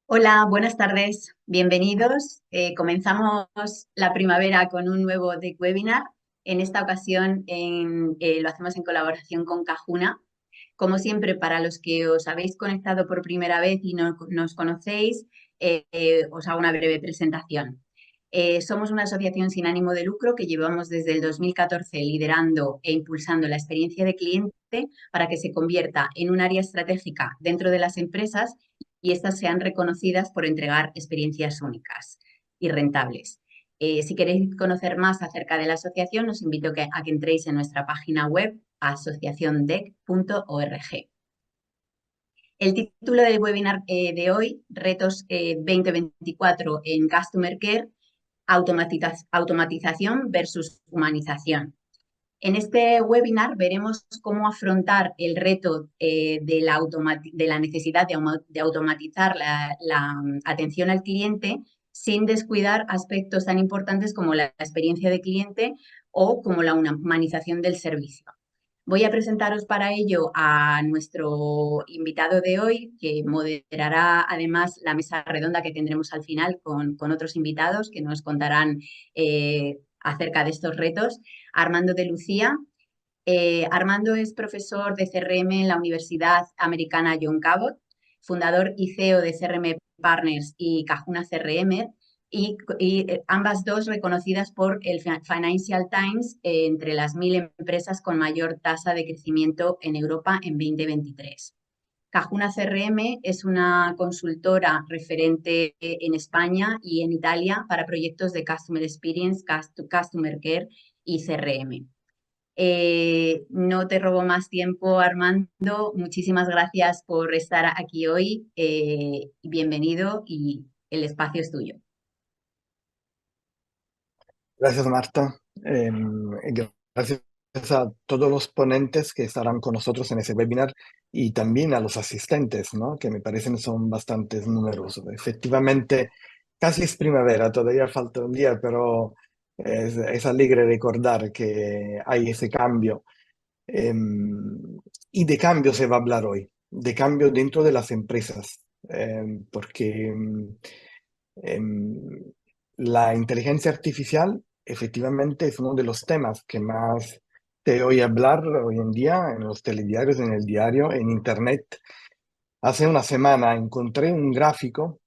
Hola, buenas tardes, bienvenidos. Comenzamos la primavera con un nuevo Deck Webinar. En esta ocasión lo hacemos en colaboración con Cajuna. Como siempre, para los que os habéis conectado por primera vez y no nos conocéis, os hago una breve presentación. Somos una asociación sin ánimo de lucro que llevamos desde el 2014 liderando e impulsando la experiencia de cliente para que se convierta en un área estratégica dentro de las empresas y estas sean reconocidas por entregar experiencias únicas y rentables. Si queréis conocer más acerca de la asociación, os invito a que entréis en nuestra página web asociaciondec.org. El título del webinar de hoy, Retos 2024 en Customer Care, automatización versus humanización. En este webinar veremos cómo afrontar el reto de la necesidad de automatizar la atención al cliente sin descuidar aspectos tan importantes como la experiencia de cliente o como la humanización del servicio. Voy a presentaros para ello a nuestro invitado de hoy, que moderará además la mesa redonda que tendremos al final con otros invitados que nos contarán acerca de estos retos. Armando de Lucía. Armando es profesor de CRM en la Universidad Americana John Cabot, fundador y CEO de CRM Partners y Cajuna CRM, y ambas dos reconocidas por el Financial Times entre las 1000 empresas con mayor tasa de crecimiento en Europa en 2023. Cajuna CRM es una consultora referente en España y en Italia para proyectos de Customer Experience, Customer Care y CRM. No te robo más tiempo, Armando. Muchísimas gracias por estar aquí hoy. Bienvenido y el espacio es tuyo. Gracias, Marta. Gracias a todos los ponentes que estarán con nosotros en ese webinar y también a los asistentes, ¿no? Que me parecen son bastantes numerosos. Efectivamente, casi es primavera, todavía falta un día, pero es alegre recordar que hay ese cambio. Y de cambio se va a hablar hoy, de cambio dentro de las empresas, porque Em, la inteligencia artificial efectivamente es uno de los temas que más te oye hablar hoy en día en los telediarios, en el diario, en internet. Hace una semana encontré un gráfico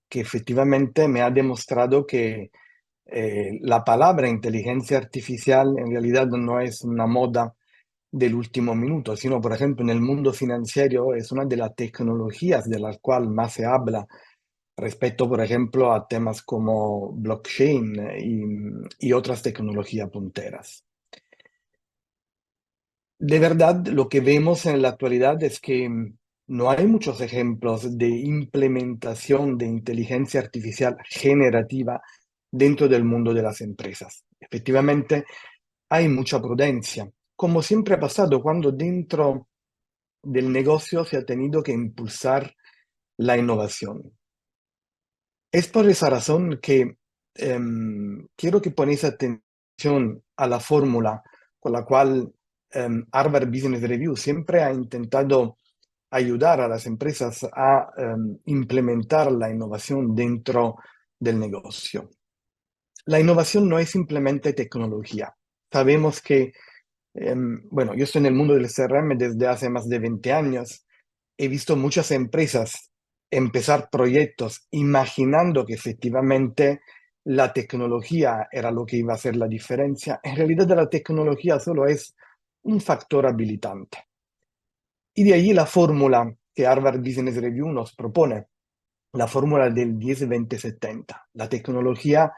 que efectivamente me ha demostrado que la palabra inteligencia artificial en realidad no es una moda del último minuto, sino, por ejemplo, en el mundo financiero es una de las tecnologías de las cuales más se habla respecto, por ejemplo, a temas como blockchain y otras tecnologías punteras. De verdad, lo que vemos en la actualidad es que no hay muchos ejemplos de implementación de inteligencia artificial generativa dentro del mundo de las empresas. Efectivamente, hay mucha prudencia, como siempre ha pasado cuando dentro del negocio se ha tenido que impulsar la innovación. Es por esa razón que quiero que ponéis atención a la fórmula con la cual Harvard Business Review siempre ha intentado ayudar a las empresas a implementar la innovación dentro del negocio. La innovación no es simplemente tecnología. Sabemos que, bueno, yo estoy en el mundo del CRM desde hace más de 20 años. He visto muchas empresas empezar proyectos imaginando que efectivamente la tecnología era lo que iba a hacer la diferencia. En realidad la tecnología solo es un factor habilitante. Y de allí la fórmula que Harvard Business Review nos propone, la fórmula del 10-20-70. La tecnología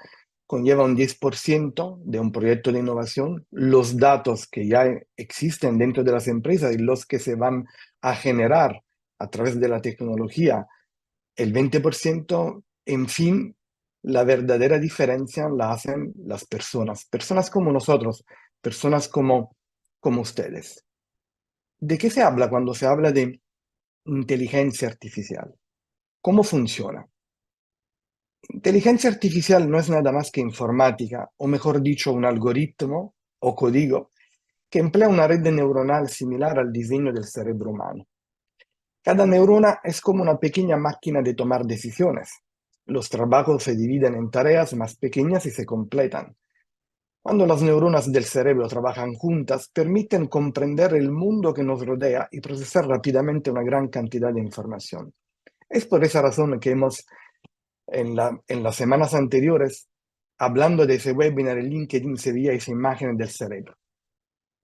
conlleva un 10% de un proyecto de innovación, los datos que ya existen dentro de las empresas y los que se van a generar a través de la tecnología, el 20%, en fin, la verdadera diferencia la hacen las personas, personas como nosotros, personas como ustedes. ¿De qué se habla cuando se habla de inteligencia artificial? ¿Cómo funciona? Inteligencia artificial no es nada más que informática, o mejor dicho, un algoritmo o código que emplea una red neuronal similar al diseño del cerebro humano. Cada neurona es como una pequeña máquina de tomar decisiones. Los trabajos se dividen en tareas más pequeñas y se completan. Cuando las neuronas del cerebro trabajan juntas, permiten comprender el mundo que nos rodea y procesar rápidamente una gran cantidad de información. Es por esa razón que hemos, en las semanas anteriores, hablando de ese webinar en LinkedIn, se veía esa imagen del cerebro.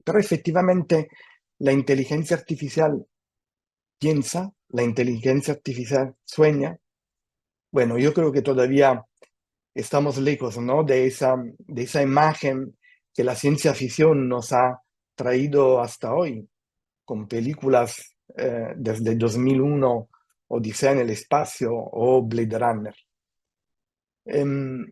Pero efectivamente, la inteligencia artificial piensa, la inteligencia artificial sueña. Bueno, yo creo que todavía estamos lejos, ¿no? De esa imagen que la ciencia ficción nos ha traído hasta hoy, con películas desde 2001, Odisea en el espacio o Blade Runner. Em,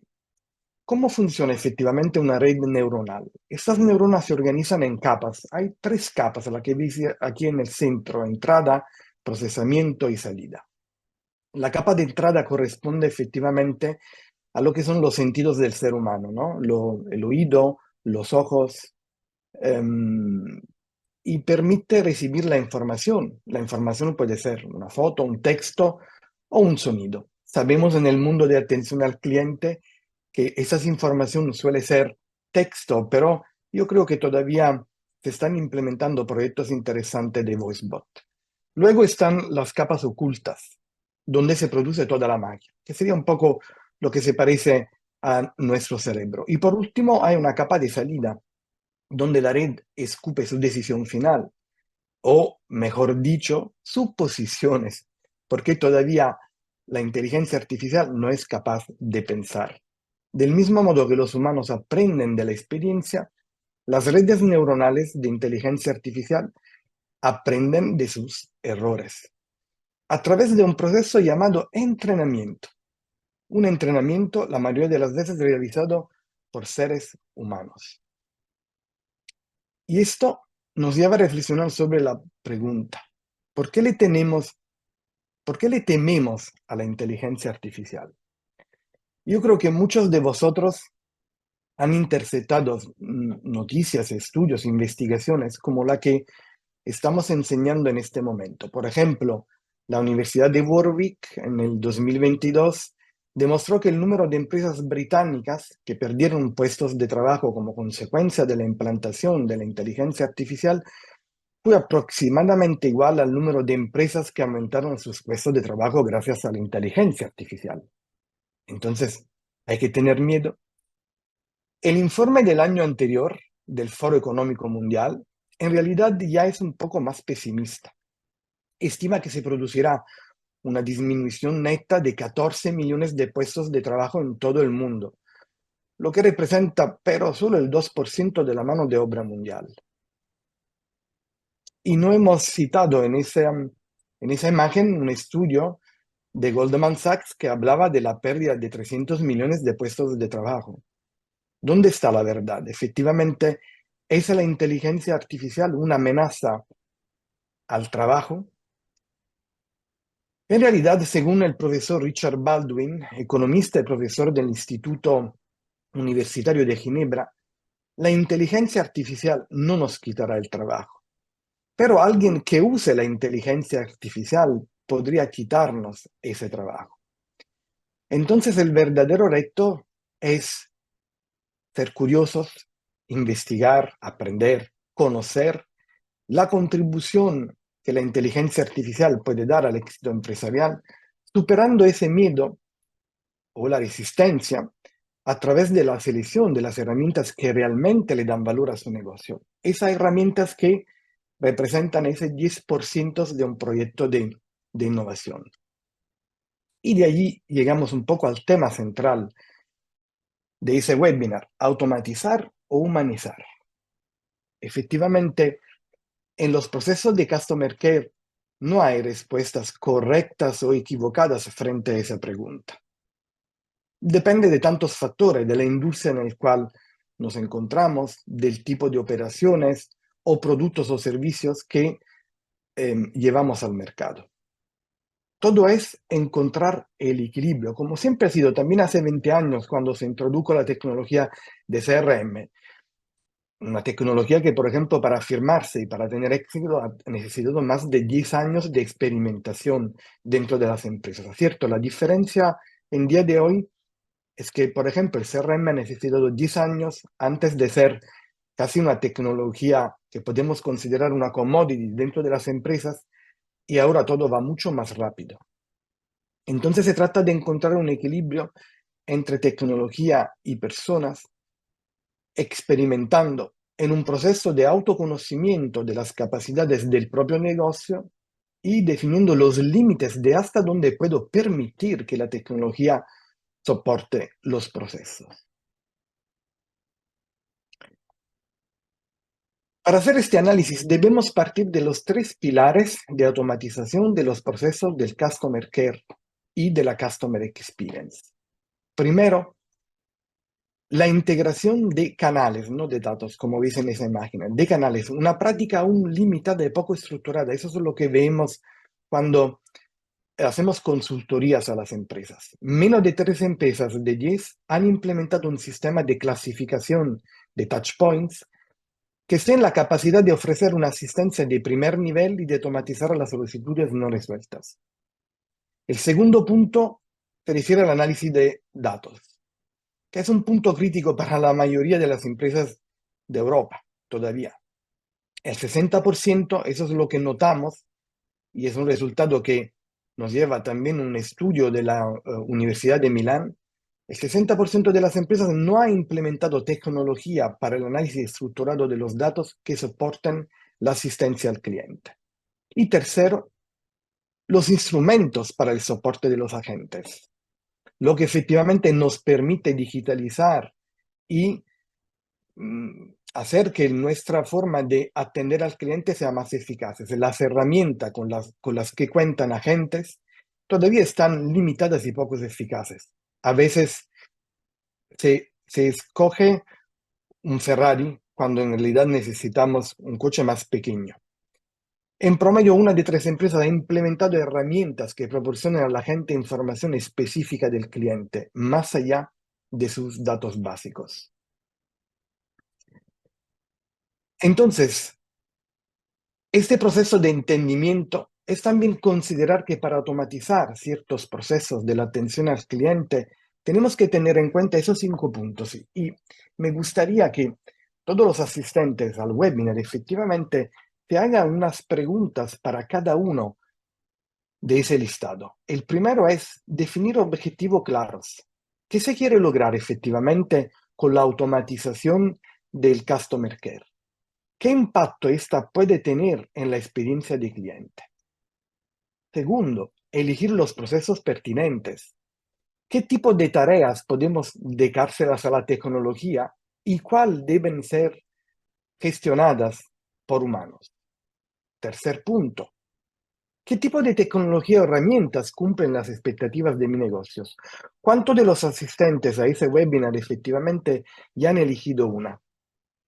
¿Cómo funciona efectivamente una red neuronal? Estas neuronas se organizan en capas. Hay tres capas, la que veis aquí en el centro: entrada, procesamiento y salida. La capa de entrada corresponde efectivamente a lo que son los sentidos del ser humano, ¿no? El oído, los ojos, y permite recibir la información. La información puede ser una foto, un texto o un sonido. Sabemos en el mundo de atención al cliente que esa información suele ser texto, pero yo creo que todavía se están implementando proyectos interesantes de VoiceBot. Luego están las capas ocultas, donde se produce toda la magia, que sería un poco lo que se parece a nuestro cerebro. Y por último, hay una capa de salida, donde la red escupe su decisión final, o mejor dicho, suposiciones, porque todavía la inteligencia artificial no es capaz de pensar. Del mismo modo que los humanos aprenden de la experiencia, las redes neuronales de inteligencia artificial aprenden de sus errores a través de un proceso llamado entrenamiento. Un entrenamiento, la mayoría de las veces, realizado por seres humanos. Y esto nos lleva a reflexionar sobre la pregunta: ¿por qué le tememos a la inteligencia artificial? Yo creo que muchos de vosotros han interceptado noticias, estudios, investigaciones como la que estamos enseñando en este momento. Por ejemplo, la Universidad de Warwick en el 2022 demostró que el número de empresas británicas que perdieron puestos de trabajo como consecuencia de la implantación de la inteligencia artificial fue aproximadamente igual al número de empresas que aumentaron sus puestos de trabajo gracias a la inteligencia artificial. Entonces, ¿hay que tener miedo? El informe del año anterior del Foro Económico Mundial en realidad ya es un poco más pesimista. Estima que se producirá una disminución neta de 14 millones de puestos de trabajo en todo el mundo, lo que representa pero solo el 2% de la mano de obra mundial. Y no hemos citado en esa imagen un estudio de Goldman Sachs que hablaba de la pérdida de 300 millones de puestos de trabajo. ¿Dónde está la verdad? Efectivamente, ¿es la inteligencia artificial una amenaza al trabajo? En realidad, según el profesor Richard Baldwin, economista y profesor del Instituto Universitario de Ginebra, la inteligencia artificial no nos quitará el trabajo, pero alguien que use la inteligencia artificial podría quitarnos ese trabajo. Entonces, el verdadero reto es ser curiosos, investigar, aprender, conocer la contribución que la inteligencia artificial puede dar al éxito empresarial, superando ese miedo o la resistencia a través de la selección de las herramientas que realmente le dan valor a su negocio. Esas herramientas que representan ese 10% de un proyecto de innovación. Y de allí llegamos un poco al tema central de ese webinar: automatizar o humanizar. Efectivamente, en los procesos de Customer Care no hay respuestas correctas o equivocadas frente a esa pregunta. Depende de tantos factores, de la industria en la cual nos encontramos, del tipo de operaciones o productos o servicios que llevamos al mercado. Todo es encontrar el equilibrio, como siempre ha sido también hace 20 años cuando se introdujo la tecnología de CRM. Una tecnología que, por ejemplo, para afirmarse y para tener éxito ha necesitado más de 10 años de experimentación dentro de las empresas. ¿Cierto? La diferencia en día de hoy es que, por ejemplo, el CRM ha necesitado 10 años antes de ser casi una tecnología que podemos considerar una commodity dentro de las empresas, y ahora todo va mucho más rápido. Entonces se trata de encontrar un equilibrio entre tecnología y personas, experimentando en un proceso de autoconocimiento de las capacidades del propio negocio y definiendo los límites de hasta dónde puedo permitir que la tecnología soporte los procesos. Para hacer este análisis debemos partir de los tres pilares de automatización de los procesos del Customer Care y de la Customer Experience. Primero, la integración de canales, no de datos, como veis en esa imagen, de canales, una práctica aún limitada y poco estructurada. Eso es lo que vemos cuando hacemos consultorías a las empresas. Menos de 3 empresas de 10 han implementado un sistema de clasificación de touchpoints que esté en la capacidad de ofrecer una asistencia de primer nivel y de automatizar las solicitudes no resueltas. El segundo punto se refiere al análisis de datos, que es un punto crítico para la mayoría de las empresas de Europa todavía. El 60%, eso es lo que notamos, y es un resultado que nos lleva también un estudio de la Universidad de Milán. El 60% de las empresas no ha implementado tecnología para el análisis estructurado de los datos que soportan la asistencia al cliente. Y tercero, los instrumentos para el soporte de los agentes, lo que efectivamente nos permite digitalizar y hacer que nuestra forma de atender al cliente sea más eficaz. Las herramientas con las que cuentan agentes todavía están limitadas y poco eficaces. A veces se escoge un Ferrari cuando en realidad necesitamos un coche más pequeño. En promedio, una de 3 empresas ha implementado herramientas que proporcionan a la gente información específica del cliente, más allá de sus datos básicos. Entonces, este proceso de entendimiento es también considerar que para automatizar ciertos procesos de la atención al cliente, tenemos que tener en cuenta esos 5 puntos. Y me gustaría que todos los asistentes al webinar efectivamente te hagan unas preguntas para cada uno de ese listado. El primero es definir objetivos claros. ¿Qué se quiere lograr efectivamente con la automatización del Customer Care? ¿Qué impacto esta puede tener en la experiencia del cliente? Segundo, elegir los procesos pertinentes. ¿Qué tipo de tareas podemos dedicárselas a la tecnología y cuál deben ser gestionadas por humanos? Tercer punto, ¿qué tipo de tecnología o herramientas cumplen las expectativas de mi negocio? ¿Cuántos de los asistentes a ese webinar efectivamente ya han elegido una?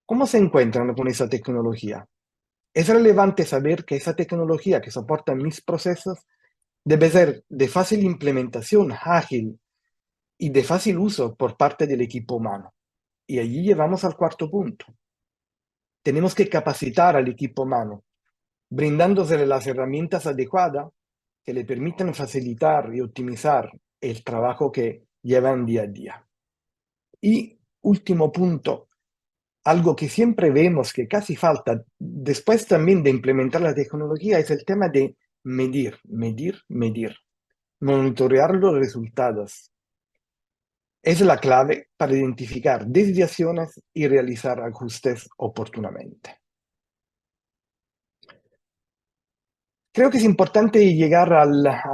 ¿Cómo se encuentran con esa tecnología? Es relevante saber que esa tecnología que soporta mis procesos debe ser de fácil implementación, ágil y de fácil uso por parte del equipo humano. Y allí llevamos al cuarto punto. Tenemos que capacitar al equipo humano, brindándole las herramientas adecuadas que le permitan facilitar y optimizar el trabajo que llevan día a día. Y último punto, algo que siempre vemos que casi falta después también de implementar la tecnología es el tema de medir, monitorear los resultados. Es la clave para identificar desviaciones y realizar ajustes oportunamente. Creo que es importante llegar a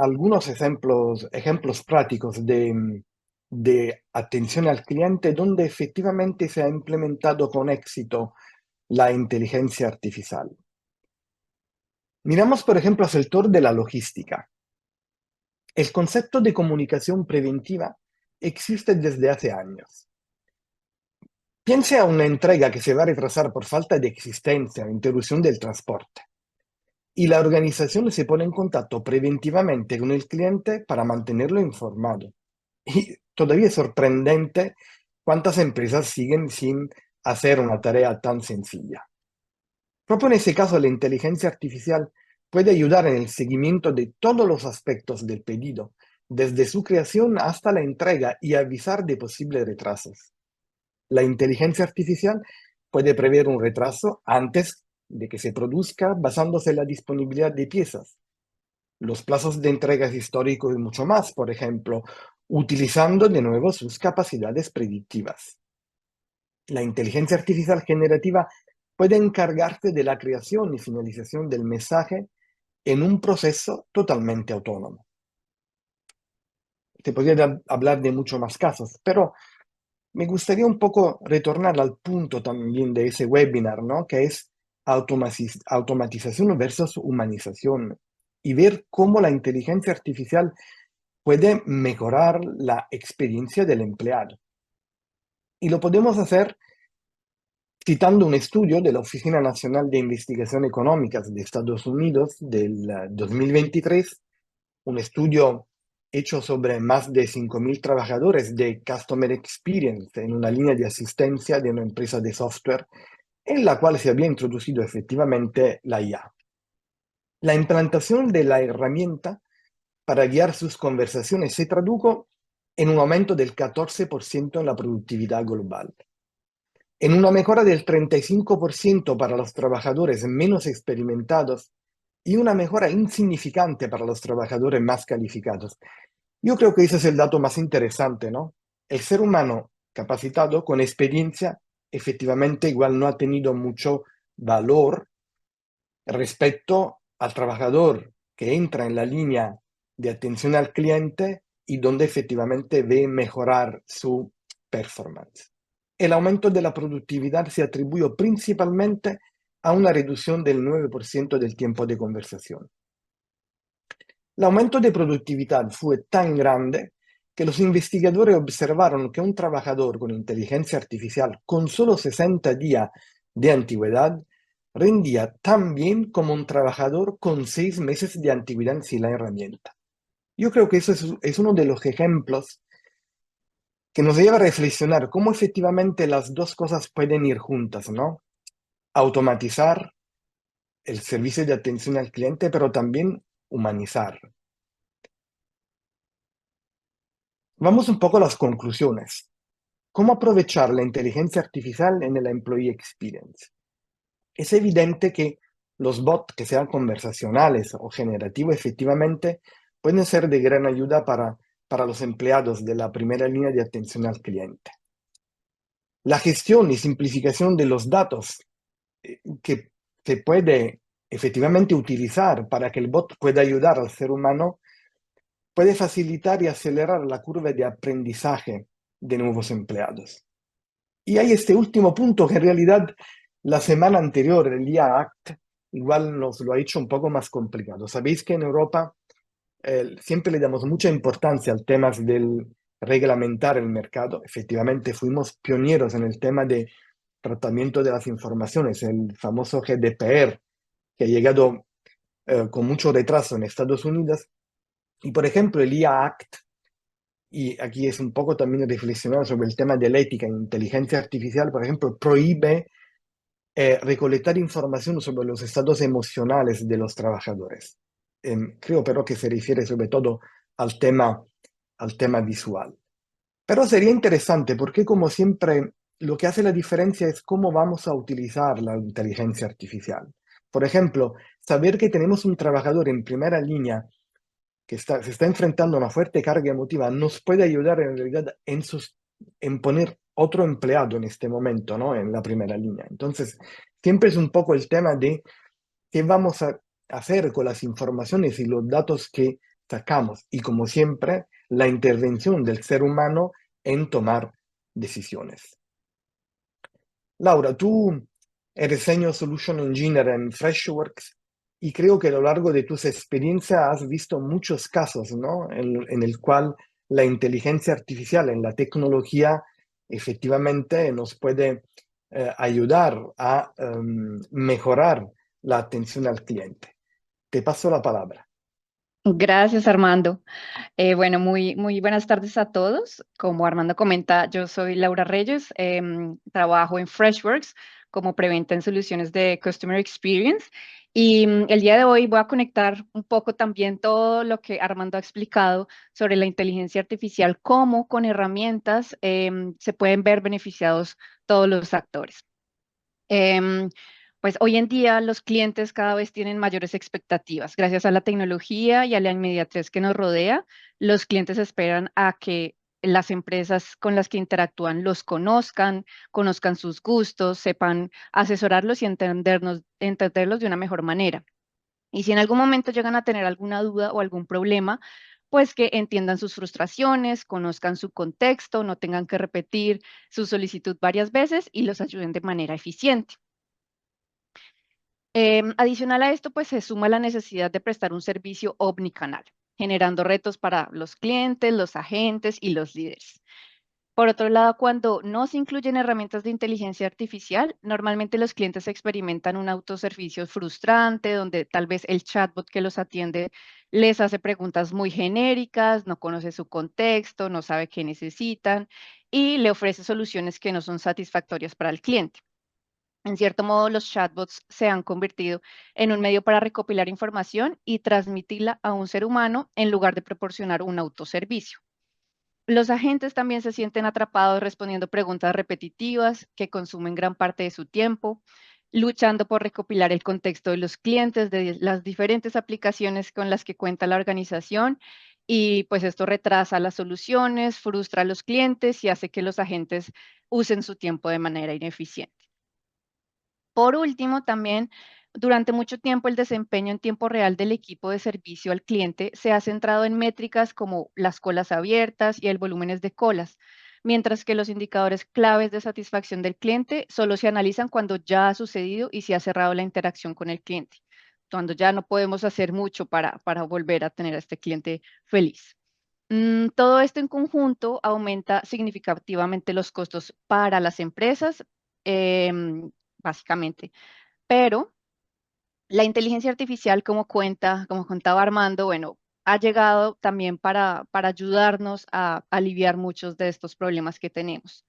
algunos ejemplos prácticos de atención al cliente donde efectivamente se ha implementado con éxito la inteligencia artificial. Miramos, por ejemplo, al sector de la logística. El concepto de comunicación preventiva existe desde hace años. Piense a una entrega que se va a retrasar por falta de existencia o interrupción del transporte. Y la organización se pone en contacto preventivamente con el cliente para mantenerlo informado. Y todavía es sorprendente cuántas empresas siguen sin hacer una tarea tan sencilla. Proprio en ese caso, la inteligencia artificial puede ayudar en el seguimiento de todos los aspectos del pedido, desde su creación hasta la entrega y avisar de posibles retrasos. La inteligencia artificial puede prever un retraso antes de que se produzca basándose en la disponibilidad de piezas, los plazos de entregas históricos y mucho más, por ejemplo, utilizando de nuevo sus capacidades predictivas. La inteligencia artificial generativa puede encargarse de la creación y finalización del mensaje en un proceso totalmente autónomo. Te podría hablar de muchos más casos, pero me gustaría un poco retornar al punto también de ese webinar, ¿no? Que es automatización versus humanización y ver cómo la inteligencia artificial puede mejorar la experiencia del empleado. Y lo podemos hacer citando un estudio de la Oficina Nacional de Investigación Económicas de Estados Unidos del 2023, un estudio hecho sobre más de 5.000 trabajadores de Customer Experience en una línea de asistencia de una empresa de software en la cual se había introducido efectivamente la IA. La implantación de la herramienta para guiar sus conversaciones se tradujo en un aumento del 14% en la productividad global, en una mejora del 35% para los trabajadores menos experimentados y una mejora insignificante para los trabajadores más calificados. Yo creo que ese es el dato más interesante, ¿no? El ser humano capacitado con experiencia efectivamente igual no ha tenido mucho valor respecto al trabajador que entra en la línea de atención al cliente y donde efectivamente ve mejorar su performance. El aumento de la productividad se atribuyó principalmente a una reducción del 9% del tiempo de conversación. L'aumento de productividad fue tan grande que los investigadores observaron que un trabajador con inteligencia artificial con solo 60 días de antigüedad rendía tan bien como un trabajador con 6 meses de antigüedad sin la herramienta. Yo creo que eso es uno de los ejemplos que nos lleva a reflexionar cómo efectivamente las dos cosas pueden ir juntas, ¿no? Automatizar el servicio de atención al cliente, pero también humanizar. Vamos un poco a las conclusiones. ¿Cómo aprovechar la inteligencia artificial en el Employee Experience? Es evidente que los bots, que sean conversacionales o generativos, efectivamente pueden ser de gran ayuda para los empleados de la primera línea de atención al cliente. La gestión y simplificación de los datos que se puede efectivamente utilizar para que el bot pueda ayudar al ser humano puede facilitar y acelerar la curva de aprendizaje de nuevos empleados. Y hay este último punto que en realidad la semana anterior, el IA Act, igual nos lo ha hecho un poco más complicado. Sabéis que en Europa siempre le damos mucha importancia al tema del reglamentar el mercado. Efectivamente, fuimos pioneros en el tema de tratamiento de las informaciones, el famoso GDPR, que ha llegado con mucho retraso en Estados Unidos. Y, por ejemplo, el IA Act, y aquí es un poco también reflexionar sobre el tema de la ética en inteligencia artificial, por ejemplo, prohíbe recolectar información sobre los estados emocionales de los trabajadores. Creo pero que se refiere sobre todo al tema visual. Pero sería interesante porque como siempre lo que hace la diferencia es cómo vamos a utilizar la inteligencia artificial. Por ejemplo, saber que tenemos un trabajador en primera línea que se está enfrentando a una fuerte carga emotiva nos puede ayudar en realidad en poner otro empleado en este momento, ¿no? En la primera línea. Entonces, siempre es un poco el tema de qué vamos a hacer con las informaciones y los datos que sacamos. Y como siempre, la intervención del ser humano en tomar decisiones. Laura, tú eres Senior Solution Engineer en Freshworks y creo que a lo largo de tus experiencias has visto muchos casos, ¿no? En el cual la inteligencia artificial en la tecnología efectivamente nos puede ayudar a mejorar la atención al cliente. Te paso la palabra. Gracias, Armando. Bueno, muy buenas tardes a todos. Como Armando comenta, yo soy Laura Reyes, trabajo en Freshworks como preventa en soluciones de Customer Experience y el día de hoy voy a conectar un poco también todo lo que Armando ha explicado sobre la inteligencia artificial, cómo con herramientas se pueden ver beneficiados todos los actores. Em, pues hoy en día los clientes cada vez tienen mayores expectativas. Gracias a la tecnología y a la inmediatez que nos rodea, los clientes esperan a que las empresas con las que interactúan los conozcan, conozcan sus gustos, sepan asesorarlos y entenderlos de una mejor manera. Y si en algún momento llegan a tener alguna duda o algún problema, pues que entiendan sus frustraciones, conozcan su contexto, no tengan que repetir su solicitud varias veces y los ayuden de manera eficiente. Adicional a esto, pues se suma la necesidad de prestar un servicio omnicanal, generando retos para los clientes, los agentes y los líderes. Por otro lado, cuando no se incluyen herramientas de inteligencia artificial, normalmente los clientes experimentan un autoservicio frustrante, donde tal vez el chatbot que los atiende les hace preguntas muy genéricas, no conoce su contexto, no sabe qué necesitan y le ofrece soluciones que no son satisfactorias para el cliente. En cierto modo, los chatbots se han convertido en un medio para recopilar información y transmitirla a un ser humano en lugar de proporcionar un autoservicio. Los agentes también se sienten atrapados respondiendo preguntas repetitivas que consumen gran parte de su tiempo, luchando por recopilar el contexto de los clientes, de las diferentes aplicaciones con las que cuenta la organización, y pues esto retrasa las soluciones, frustra a los clientes y hace que los agentes usen su tiempo de manera ineficiente. Por último, también durante mucho tiempo el desempeño en tiempo real del equipo de servicio al cliente se ha centrado en métricas como las colas abiertas y el volúmenes de colas, mientras que los indicadores claves de satisfacción del cliente solo se analizan cuando ya ha sucedido y se ha cerrado la interacción con el cliente, cuando ya no podemos hacer mucho para volver a tener a este cliente feliz. Todo esto en conjunto aumenta significativamente los costos para las empresas, básicamente. Pero la inteligencia artificial, como contaba Armando, bueno, ha llegado también para ayudarnos a aliviar muchos de estos problemas que tenemos.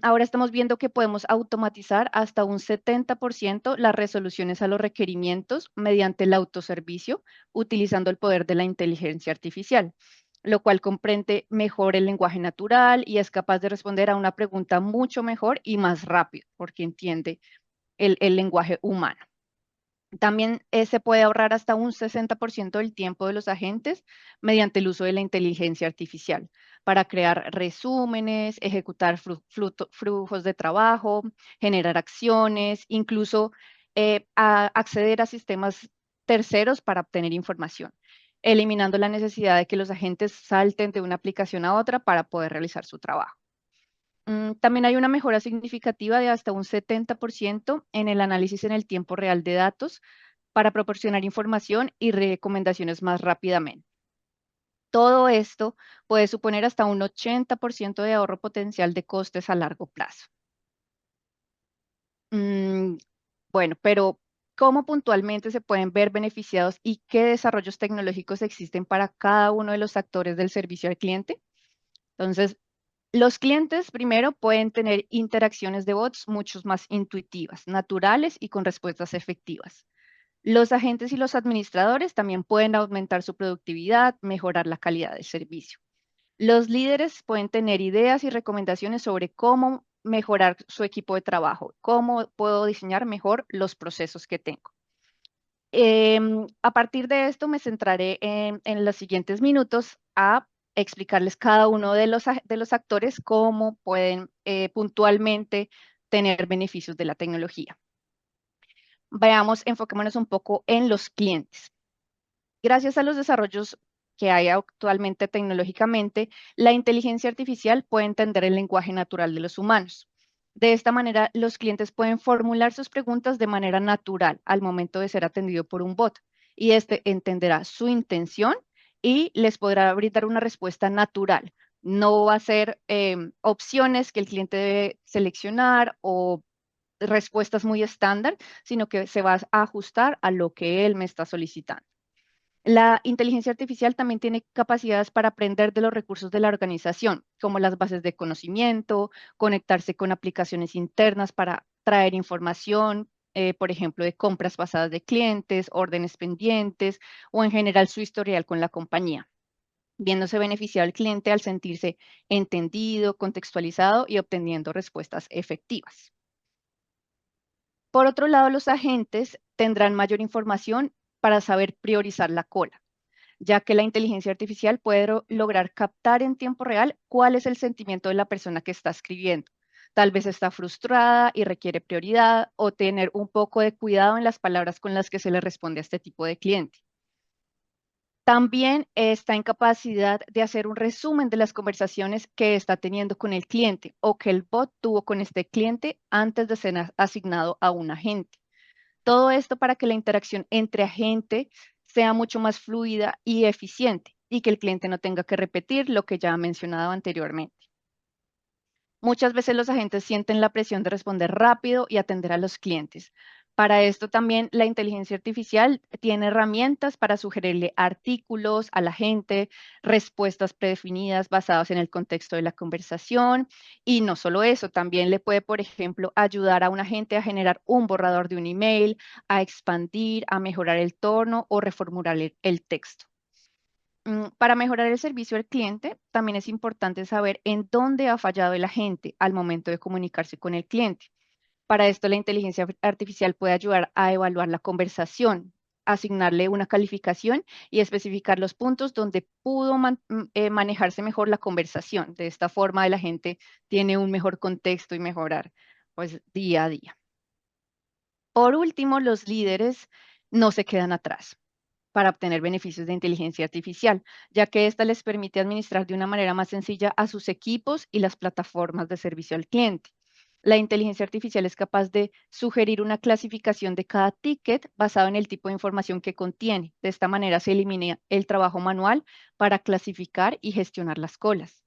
Ahora estamos viendo que podemos automatizar hasta un 70% las resoluciones a los requerimientos mediante el autoservicio, utilizando el poder de la inteligencia artificial, lo cual comprende mejor el lenguaje natural y es capaz de responder a una pregunta mucho mejor y más rápido, porque entiende el lenguaje humano. También se puede ahorrar hasta un 60% del tiempo de los agentes mediante el uso de la inteligencia artificial para crear resúmenes, ejecutar flujos de trabajo, generar acciones, incluso acceder a sistemas terceros para obtener información, eliminando la necesidad de que los agentes salten de una aplicación a otra para poder realizar su trabajo. También hay una mejora significativa de hasta un 70% en el análisis en el tiempo real de datos para proporcionar información y recomendaciones más rápidamente. Todo esto puede suponer hasta un 80% de ahorro potencial de costes a largo plazo. Mm, bueno, pero ¿cómo puntualmente se pueden ver beneficiados y qué desarrollos tecnológicos existen para cada uno de los actores del servicio al cliente? Entonces, los clientes primero pueden tener interacciones de bots mucho más intuitivas, naturales y con respuestas efectivas. Los agentes y los administradores también pueden aumentar su productividad, mejorar la calidad del servicio. Los líderes pueden tener ideas y recomendaciones sobre cómo mejorar su equipo de trabajo, cómo puedo diseñar mejor los procesos que tengo. A partir de esto me centraré en los siguientes minutos a explicarles cada uno de los actores cómo pueden puntualmente tener beneficios de la tecnología. Veamos, enfoquémonos un poco en los clientes. Gracias a los desarrollos que hay actualmente tecnológicamente, la inteligencia artificial puede entender el lenguaje natural de los humanos. De esta manera, los clientes pueden formular sus preguntas de manera natural al momento de ser atendido por un bot, y este entenderá su intención y les podrá brindar una respuesta natural. No va a ser opciones que el cliente debe seleccionar o respuestas muy estándar, sino que se va a ajustar a lo que él me está solicitando. La inteligencia artificial también tiene capacidades para aprender de los recursos de la organización, como las bases de conocimiento, conectarse con aplicaciones internas para traer información, por ejemplo, de compras pasadas de clientes, órdenes pendientes o en general su historial con la compañía, viéndose beneficiado el cliente al sentirse entendido, contextualizado y obteniendo respuestas efectivas. Por otro lado, los agentes tendrán mayor información para saber priorizar la cola, ya que la inteligencia artificial puede lograr captar en tiempo real cuál es el sentimiento de la persona que está escribiendo. Tal vez está frustrada y requiere prioridad o tener un poco de cuidado en las palabras con las que se le responde a este tipo de cliente. También está en capacidad de hacer un resumen de las conversaciones que está teniendo con el cliente o que el bot tuvo con este cliente antes de ser asignado a un agente. Todo esto para que la interacción entre agentes sea mucho más fluida y eficiente y que el cliente no tenga que repetir lo que ya ha mencionado anteriormente. Muchas veces los agentes sienten la presión de responder rápido y atender a los clientes. Para esto también la inteligencia artificial tiene herramientas para sugerirle artículos a la gente, respuestas predefinidas basadas en el contexto de la conversación. Y no solo eso, también le puede, por ejemplo, ayudar a un agente a generar un borrador de un email, a expandir, a mejorar el tono o reformular el texto. Para mejorar el servicio al cliente, también es importante saber en dónde ha fallado el agente al momento de comunicarse con el cliente. Para esto, la inteligencia artificial puede ayudar a evaluar la conversación, asignarle una calificación y especificar los puntos donde pudo manejarse mejor la conversación. De esta forma, el agente tiene un mejor contexto y mejorar pues, día a día. Por último, los líderes no se quedan atrás para obtener beneficios de inteligencia artificial, ya que ésta les permite administrar de una manera más sencilla a sus equipos y las plataformas de servicio al cliente. La inteligencia artificial es capaz de sugerir una clasificación de cada ticket basado en el tipo de información que contiene. De esta manera se elimina el trabajo manual para clasificar y gestionar las colas.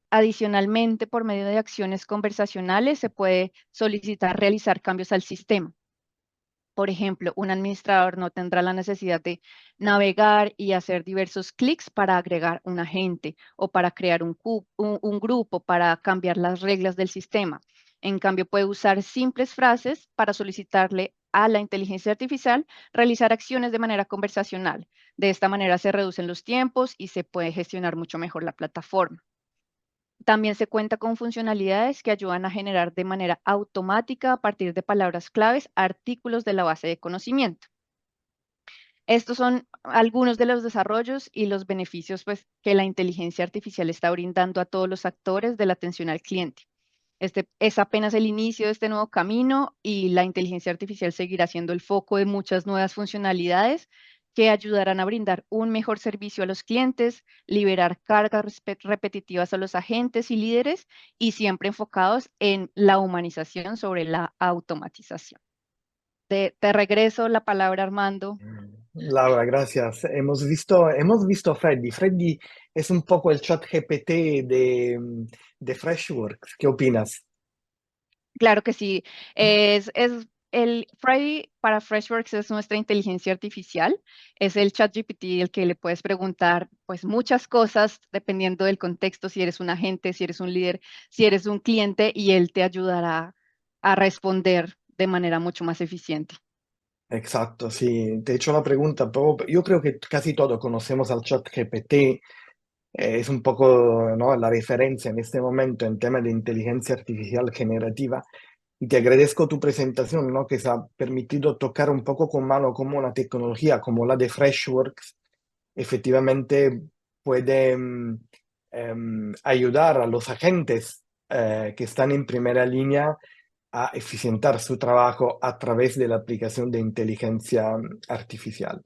Adicionalmente, por medio de acciones conversacionales, se puede solicitar realizar cambios al sistema. Por ejemplo, un administrador no tendrá la necesidad de navegar y hacer diversos clics para agregar un agente o para crear un grupo, para cambiar las reglas del sistema. En cambio, puede usar simples frases para solicitarle a la inteligencia artificial realizar acciones de manera conversacional. De esta manera se reducen los tiempos y se puede gestionar mucho mejor la plataforma. También se cuenta con funcionalidades que ayudan a generar de manera automática a partir de palabras claves artículos de la base de conocimiento. Estos son algunos de los desarrollos y los beneficios pues, que la inteligencia artificial está brindando a todos los actores de la atención al cliente. Este es apenas el inicio de este nuevo camino y la inteligencia artificial seguirá siendo el foco de muchas nuevas funcionalidades que ayudarán a brindar un mejor servicio a los clientes, liberar cargas repetitivas a los agentes y líderes y siempre enfocados en la humanización sobre la automatización. Te regreso la palabra, Armando. Laura, gracias. Hemos visto Freddy. Freddy es un poco el chat GPT de Freshworks. ¿Qué opinas? Claro que sí. Es el Freddy para Freshworks es nuestra inteligencia artificial. Es el ChatGPT el que le puedes preguntar pues muchas cosas dependiendo del contexto, si eres un agente, si eres un líder, si eres un cliente y él te ayudará a responder de manera mucho más eficiente. Exacto, sí. Te he hecho la pregunta, pero yo creo que casi todos conocemos al chat GPT. Es un poco, ¿no?, la referencia en este momento en tema de inteligencia artificial generativa. Y te agradezco tu presentación, ¿no?, que se ha permitido tocar un poco con mano cómo una tecnología como la de Freshworks efectivamente puede ayudar a los agentes que están en primera línea a eficientar su trabajo a través de la aplicación de inteligencia artificial.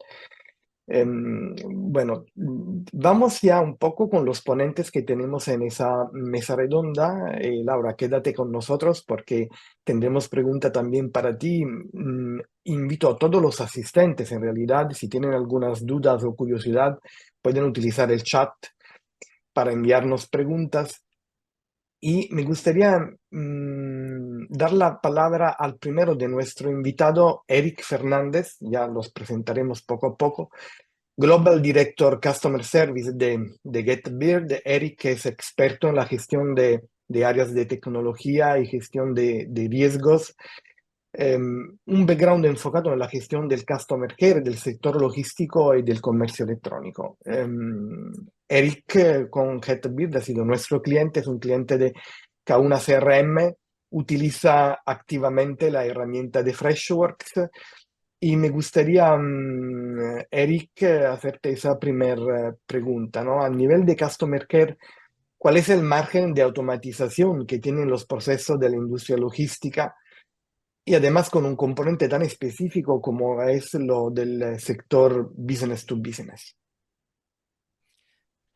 Bueno, vamos ya un poco con los ponentes que tenemos en esa mesa redonda. Laura, quédate con nosotros porque tendremos pregunta también para ti. Invito a todos los asistentes, en realidad, si tienen algunas dudas o curiosidad, pueden utilizar el chat para enviarnos preguntas. Y me gustaría dar la palabra al primero de nuestro invitado, Eric Fernández. Ya los presentaremos poco a poco. Global Director Customer Service de GetBeard. Eric es experto en la gestión de áreas de tecnología y gestión de riesgos. Un background enfocado en la gestión del customer care, del sector logístico y del comercio electrónico. Eric con GetBeard ha sido nuestro cliente, es un cliente de K1 CRM, utiliza activamente la herramienta de Freshworks y me gustaría, Eric, hacerte esa primera pregunta, ¿no? A nivel de customer care, ¿cuál es el margen de automatización que tienen los procesos de la industria logística? Y además con un componente tan específico como es lo del sector business to business.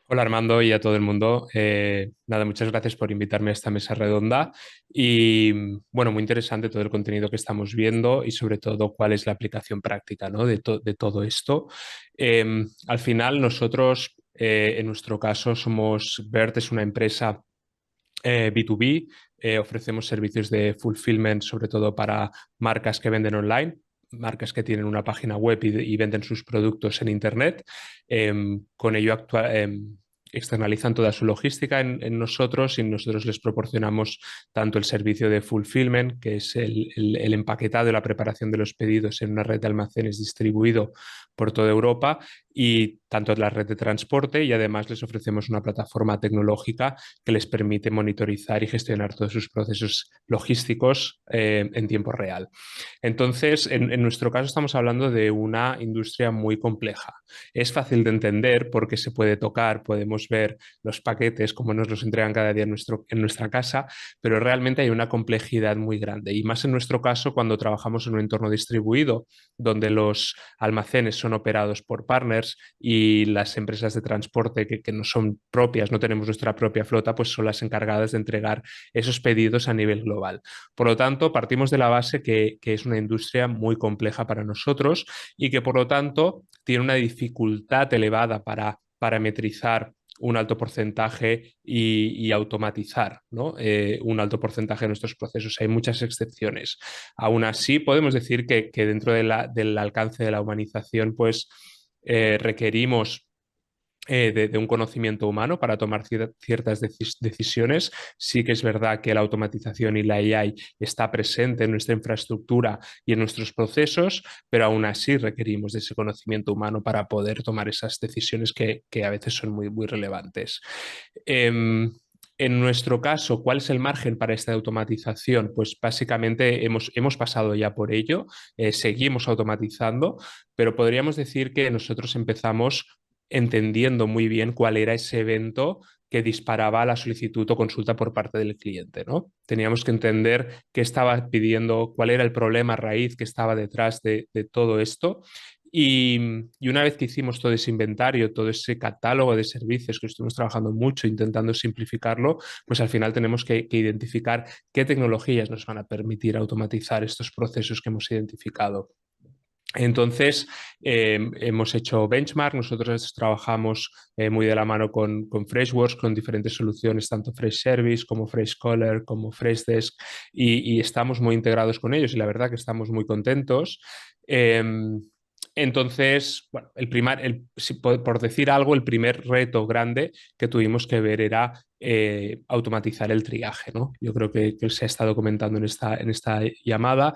Hola Armando y a todo el mundo. Nada, muchas gracias por invitarme a esta mesa redonda y bueno, muy interesante todo el contenido que estamos viendo y sobre todo cuál es la aplicación práctica, ¿no? de todo esto. Al final nosotros, en nuestro caso, BERT es una empresa B2B, ofrecemos servicios de fulfillment sobre todo para marcas que venden online, marcas que tienen una página web y venden sus productos en Internet. Con ello externalizan toda su logística en nosotros y nosotros les proporcionamos tanto el servicio de fulfillment, que es el empaquetado y la preparación de los pedidos en una red de almacenes distribuido por toda Europa, y tanto la red de transporte, y además les ofrecemos una plataforma tecnológica que les permite monitorizar y gestionar todos sus procesos logísticos en tiempo real. Entonces, en nuestro caso estamos hablando de una industria muy compleja. Es fácil de entender porque se puede tocar, podemos ver los paquetes, cómo nos los entregan cada día en nuestra casa, pero realmente hay una complejidad muy grande. Y más en nuestro caso, cuando trabajamos en un entorno distribuido, donde los almacenes son operados por partners y las empresas de transporte que no son propias, no tenemos nuestra propia flota, pues son las encargadas de entregar esos pedidos a nivel global. Por lo tanto, partimos de la base que es una industria muy compleja para nosotros y que por lo tanto tiene una dificultad elevada para parametrizar un alto porcentaje y automatizar, ¿no? Un alto porcentaje de nuestros procesos. Hay muchas excepciones. Aún así, podemos decir que dentro del alcance de la humanización, pues requerimos de un conocimiento humano para tomar ciertas decisiones. Sí que es verdad que la automatización y la AI está presente en nuestra infraestructura y en nuestros procesos, pero aún así requerimos de ese conocimiento humano para poder tomar esas decisiones que a veces son muy, muy relevantes. En nuestro caso, ¿cuál es el margen para esta automatización? Pues básicamente hemos pasado ya por ello, seguimos automatizando, pero podríamos decir que nosotros empezamos entendiendo muy bien cuál era ese evento que disparaba la solicitud o consulta por parte del cliente, ¿no? Teníamos que entender qué estaba pidiendo, cuál era el problema raíz que estaba detrás de todo esto. Y una vez que hicimos todo ese inventario, todo ese catálogo de servicios que estuvimos trabajando mucho, intentando simplificarlo, pues al final tenemos que identificar qué tecnologías nos van a permitir automatizar estos procesos que hemos identificado. Entonces, hemos hecho benchmark, nosotros trabajamos muy de la mano con Freshworks, con diferentes soluciones, tanto Freshservice como Freshcaller, como Freshdesk, y estamos muy integrados con ellos y la verdad que estamos muy contentos. Entonces, bueno, por decir algo, el primer reto grande que tuvimos que ver era automatizar el triaje, ¿no? Yo creo que se ha estado comentando en esta llamada.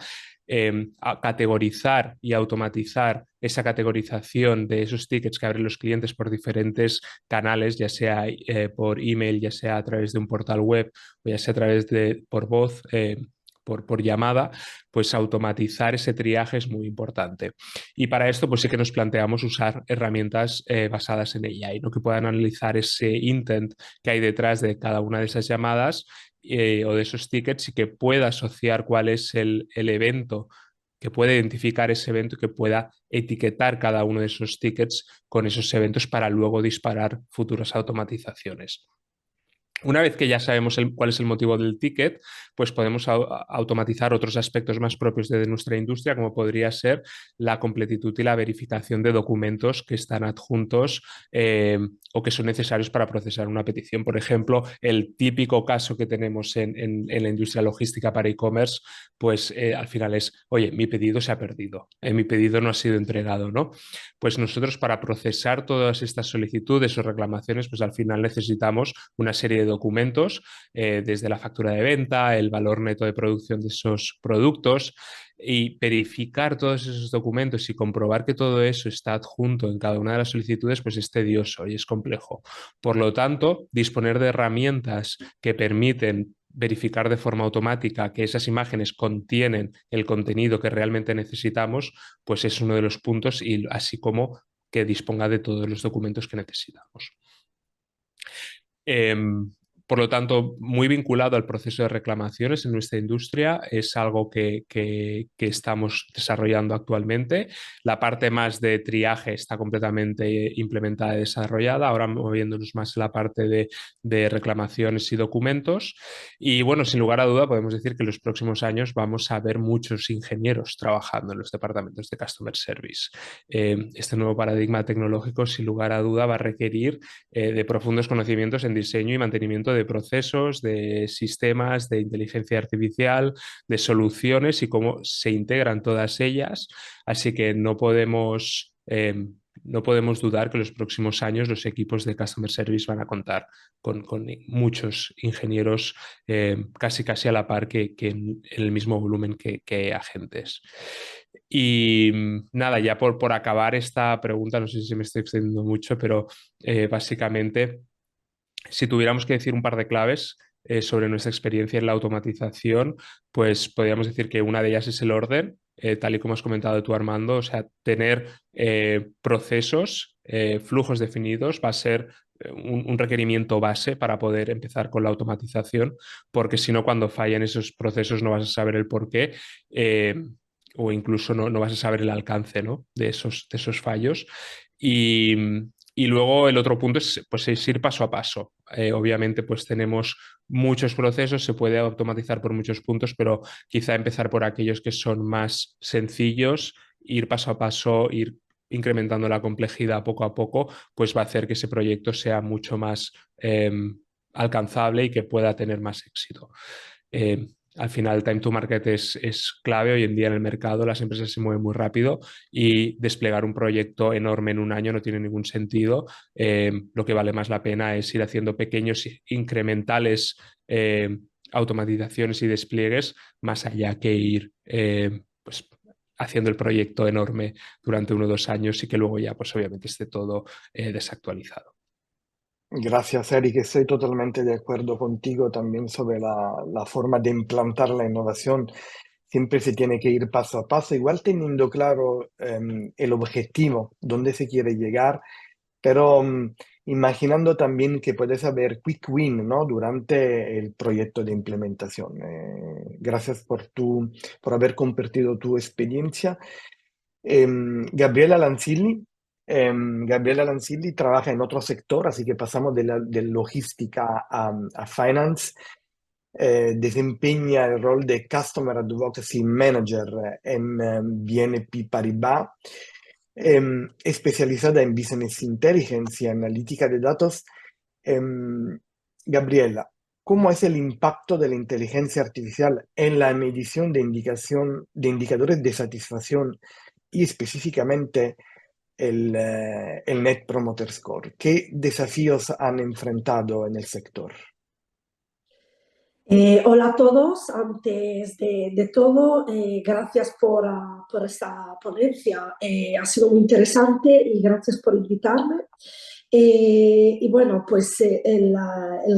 A categorizar y automatizar esa categorización de esos tickets que abren los clientes por diferentes canales, ya sea por email, ya sea a través de un portal web o ya sea a través por voz, por llamada, pues automatizar ese triaje es muy importante. Y para esto pues sí que nos planteamos usar herramientas basadas en AI, ¿no? Que puedan analizar ese intent que hay detrás de cada una de esas llamadas o de esos tickets y que pueda asociar cuál es el evento, que pueda identificar ese evento y que pueda etiquetar cada uno de esos tickets con esos eventos para luego disparar futuras automatizaciones. Una vez que ya sabemos cuál es el motivo del ticket, pues podemos automatizar otros aspectos más propios de nuestra industria, como podría ser la completitud y la verificación de documentos que están adjuntos o que son necesarios para procesar una petición. Por ejemplo, el típico caso que tenemos en la industria logística para e-commerce, pues al final es, oye, mi pedido se ha perdido, mi pedido no ha sido entregado, ¿no? Pues nosotros para procesar todas estas solicitudes o reclamaciones, pues al final necesitamos una serie de documentos, desde la factura de venta, el valor neto de producción de esos productos, y verificar todos esos documentos y comprobar que todo eso está adjunto en cada una de las solicitudes, pues es tedioso y es complejo. Por lo tanto, disponer de herramientas que permiten verificar de forma automática que esas imágenes contienen el contenido que realmente necesitamos, pues es uno de los puntos, y así como que disponga de todos los documentos que necesitamos. Por lo tanto, muy vinculado al proceso de reclamaciones en nuestra industria, es algo que estamos desarrollando actualmente. La parte más de triaje está completamente implementada y desarrollada, ahora moviéndonos más en la parte de reclamaciones y documentos. Y bueno, sin lugar a duda, podemos decir que en los próximos años vamos a ver muchos ingenieros trabajando en los departamentos de Customer Service. Este nuevo paradigma tecnológico, sin lugar a duda, va a requerir de profundos conocimientos en diseño y mantenimiento de procesos, de sistemas, de inteligencia artificial, de soluciones y cómo se integran todas ellas. Así que no podemos dudar que en los próximos años los equipos de Customer Service van a contar con muchos ingenieros casi a la par que en el mismo volumen que agentes. Y nada, ya por acabar esta pregunta, no sé si me estoy extendiendo mucho, pero básicamente, si tuviéramos que decir un par de claves sobre nuestra experiencia en la automatización, pues podríamos decir que una de ellas es el orden, tal y como has comentado tú, Armando. O sea, tener procesos, flujos definidos va a ser un requerimiento base para poder empezar con la automatización, porque si no, cuando fallan esos procesos no vas a saber el por qué. O incluso no vas a saber el alcance, ¿no?, de esos fallos. Y luego el otro punto es ir paso a paso. Obviamente pues tenemos muchos procesos, se puede automatizar por muchos puntos, pero quizá empezar por aquellos que son más sencillos, ir paso a paso, ir incrementando la complejidad poco a poco, pues va a hacer que ese proyecto sea mucho más alcanzable y que pueda tener más éxito. Al final, el time to market es clave hoy en día en el mercado. Las empresas se mueven muy rápido y desplegar un proyecto enorme en un año no tiene ningún sentido. Lo que vale más la pena es ir haciendo pequeños incrementales automatizaciones y despliegues, más allá que ir pues, haciendo el proyecto enorme durante 1 o 2 años y que luego ya pues obviamente esté todo desactualizado. Gracias, Eric. Estoy totalmente de acuerdo contigo también sobre la forma de implantar la innovación. Siempre se tiene que ir paso a paso, igual teniendo claro el objetivo, dónde se quiere llegar, pero imaginando también que puedes haber quick win, ¿no?, durante el proyecto de implementación. Gracias por haber compartido tu experiencia. Gabriela Lanzilli. Gabriela Lanzilli trabaja en otro sector, así que pasamos de logística a finance. Desempeña el rol de Customer Advocacy Manager en BNP Paribas, especializada en Business Intelligence y analítica de datos. Gabriela, ¿cómo es el impacto de la inteligencia artificial en la medición de indicadores de satisfacción y específicamente el Net Promoter Score? ¿Qué desafíos han enfrentado en el sector? Hola a todos. Antes de todo, gracias por esta ponencia. Ha sido muy interesante y gracias por invitarme. Y bueno, pues el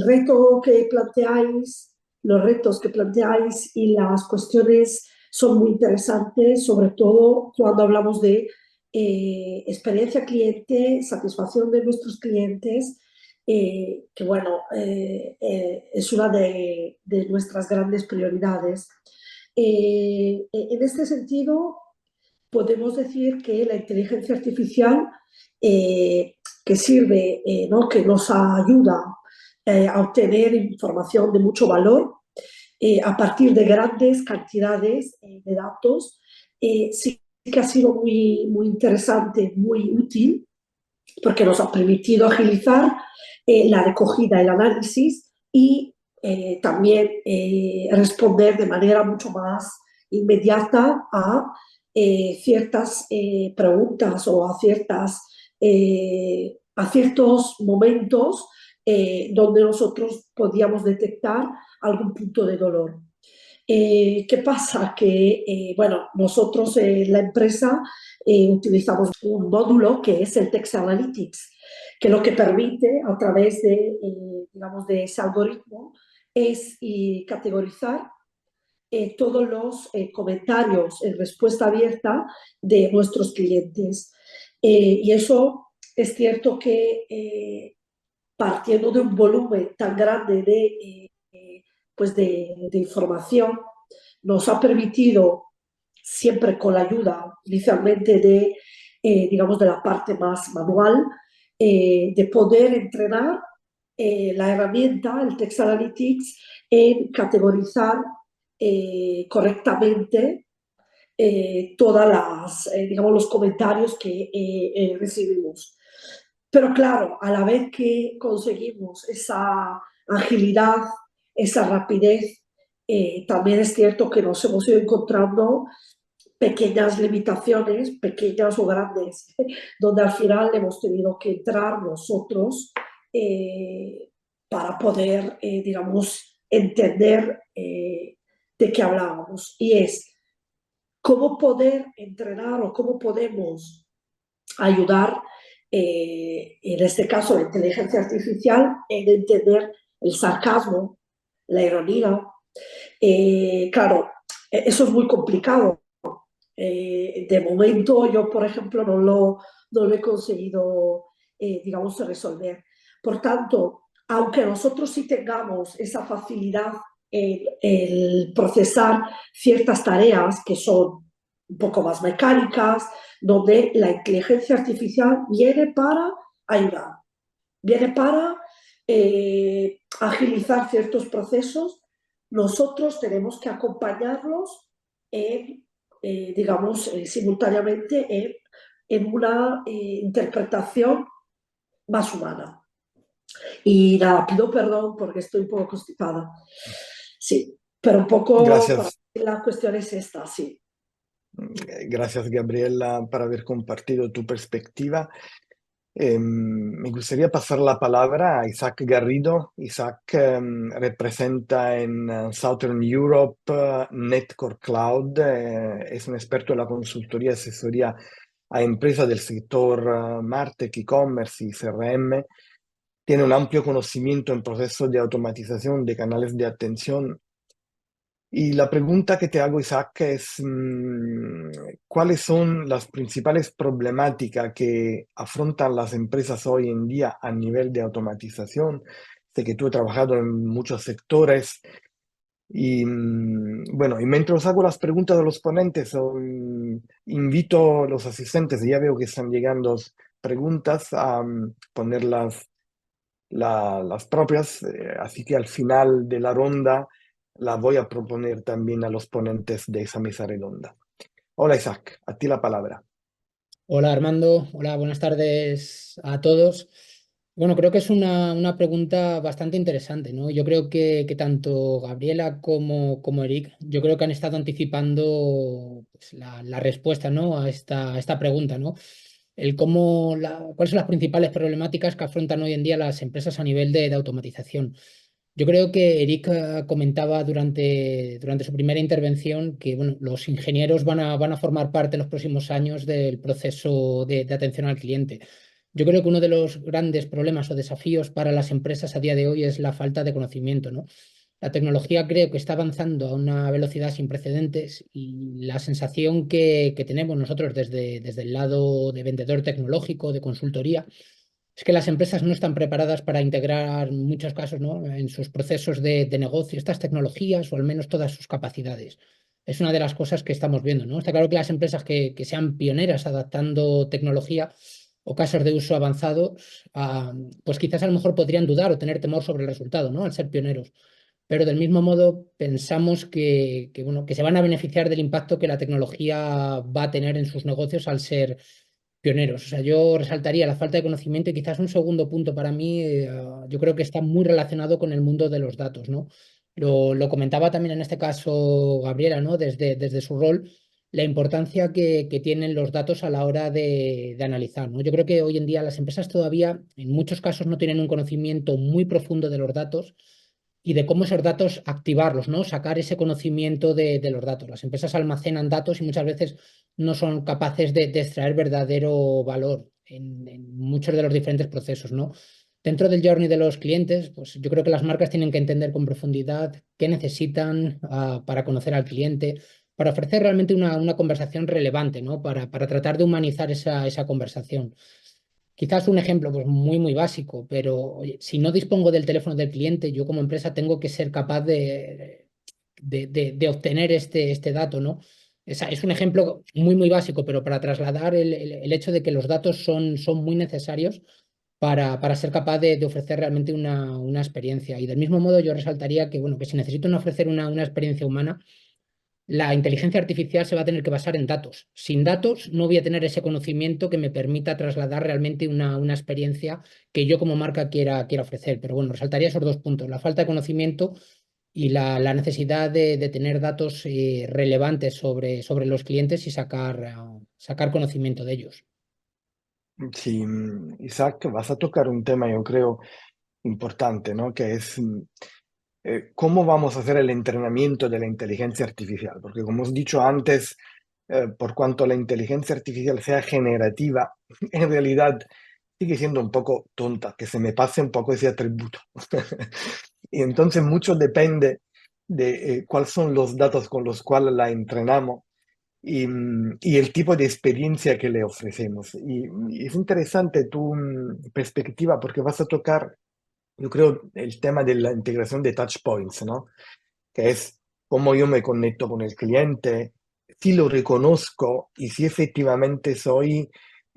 reto que planteáis, los retos que planteáis y las cuestiones son muy interesantes, sobre todo cuando hablamos de experiencia cliente, satisfacción de nuestros clientes, que bueno, es una de nuestras grandes prioridades. En este sentido, podemos decir que la inteligencia artificial que sirve, ¿no?, que nos ayuda a obtener información de mucho valor a partir de grandes cantidades de datos. Sí que ha sido muy interesante, muy útil, porque nos ha permitido agilizar la recogida, el análisis y también responder de manera mucho más inmediata a ciertas preguntas o a ciertos momentos donde nosotros podíamos detectar algún punto de dolor. ¿Qué pasa? Que, bueno, nosotros en la empresa utilizamos un módulo que es el Text Analytics, que lo que permite a través de, digamos, de ese algoritmo es categorizar todos los comentarios en respuesta abierta de nuestros clientes. Y eso es cierto que partiendo de un volumen tan grande de información, nos ha permitido, siempre con la ayuda inicialmente digamos, de la parte más manual, de poder entrenar la herramienta, el Text Analytics, en categorizar correctamente todas digamos, los comentarios que recibimos. Pero claro, a la vez que conseguimos esa agilidad, esa rapidez, también es cierto que nos hemos ido encontrando pequeñas limitaciones, pequeñas o grandes, donde al final hemos tenido que entrar nosotros para poder, digamos, entender de qué hablábamos. Y es cómo poder entrenar o cómo podemos ayudar, en este caso la inteligencia artificial, en entender el sarcasmo, la ironía. Claro, eso es muy complicado. De momento yo, por ejemplo, no lo he conseguido, digamos, resolver. Por tanto, aunque nosotros sí tengamos esa facilidad en el procesar ciertas tareas que son un poco más mecánicas, donde la inteligencia artificial viene para ayudar, viene para agilizar ciertos procesos, nosotros tenemos que acompañarlos en, digamos, simultáneamente en una interpretación más humana. Y nada, pido perdón porque estoy un poco constipada. Sí, pero un poco para Gracias. la cuestión es esta, sí. Gracias, Gabriela, por haber compartido tu perspectiva. Me gustaría pasar la palabra a Isaac Garrido. Isaac representa en Southern Europe Netcore Cloud, es un experto en la consultoría y asesoría a empresas del sector MarTech, e-commerce y CRM. Tiene un amplio conocimiento en procesos de automatización de canales de atención. Y la pregunta que te hago, Isaac, es ¿cuáles son las principales problemáticas que afrontan las empresas hoy en día a nivel de automatización? Sé que tú has trabajado en muchos sectores y bueno, y mientras hago las preguntas de los ponentes, invito a los asistentes, ya veo que están llegando preguntas, a poner las propias, así que al final de la ronda la voy a proponer también a los ponentes de esa mesa redonda. Hola Isaac, a ti la palabra. Hola Armando, hola, buenas tardes a todos. Bueno, creo que es una pregunta bastante interesante, ¿no? Yo creo que tanto Gabriela como Eric, yo creo que han estado anticipando pues, la respuesta, ¿no? a esta pregunta, ¿no? ¿Cuáles son las principales problemáticas que afrontan hoy en día las empresas a nivel de automatización? Yo creo que Eric comentaba durante su primera intervención que bueno, los ingenieros van a formar parte en los próximos años del proceso de atención al cliente. Yo creo que uno de los grandes problemas o desafíos para las empresas a día de hoy es la falta de conocimiento, ¿no? La tecnología creo que está avanzando a una velocidad sin precedentes y la sensación que tenemos nosotros desde el lado de vendedor tecnológico, de consultoría, es que las empresas no están preparadas para integrar en muchos casos, ¿no? en sus procesos de negocio estas tecnologías o al menos todas sus capacidades. Es una de las cosas que estamos viendo, ¿no? Está claro que las empresas que sean pioneras adaptando tecnología o casos de uso avanzados, pues quizás a lo mejor podrían dudar o tener temor sobre el resultado, ¿no? Al ser pioneros. Pero del mismo modo pensamos bueno, que se van a beneficiar del impacto que la tecnología va a tener en sus negocios al ser pioneros. O sea, yo resaltaría la falta de conocimiento y quizás un segundo punto para mí, yo creo que está muy relacionado con el mundo de los datos, ¿no? Lo comentaba también en este caso Gabriela, ¿no? Desde su rol, la importancia que tienen los datos a la hora de analizar, ¿no? Yo creo que hoy en día las empresas todavía, en muchos casos, no tienen un conocimiento muy profundo de los datos y de cómo esos datos activarlos, ¿no? Sacar ese conocimiento de los datos. Las empresas almacenan datos y muchas veces no son capaces de extraer verdadero valor en muchos de los diferentes procesos, ¿no? Dentro del journey de los clientes, pues yo creo que las marcas tienen que entender con profundidad qué necesitan para conocer al cliente, para ofrecer realmente una conversación relevante, ¿no? Para tratar de humanizar esa conversación. Quizás un ejemplo pues, muy básico, pero oye, si no dispongo del teléfono del cliente, yo como empresa tengo que ser capaz de obtener este dato, ¿no? Es un ejemplo muy básico, pero para trasladar el hecho de que los datos son muy necesarios para ser capaz de ofrecer realmente una experiencia. Y del mismo modo yo resaltaría que, bueno, que si necesito ofrecer una experiencia humana, la inteligencia artificial se va a tener que basar en datos. Sin datos no voy a tener ese conocimiento que me permita trasladar realmente una experiencia que yo como marca quiera ofrecer. Pero bueno, resaltaría esos dos puntos, la falta de conocimiento y la necesidad de tener datos relevantes sobre los clientes y sacar conocimiento de ellos. Sí, Isaac, vas a tocar un tema, yo creo, importante, ¿no? Que es cómo vamos a hacer el entrenamiento de la inteligencia artificial. Porque como os dicho antes, por cuanto la inteligencia artificial sea generativa, en realidad sigue siendo un poco tonta, que se me pase un poco ese atributo. Y entonces mucho depende de cuáles son los datos con los cuales la entrenamos y el tipo de experiencia que le ofrecemos. Y es interesante tu perspectiva porque vas a tocar, yo creo, el tema de la integración de touch points, ¿no? Que es cómo yo me conecto con el cliente, si lo reconozco y si efectivamente soy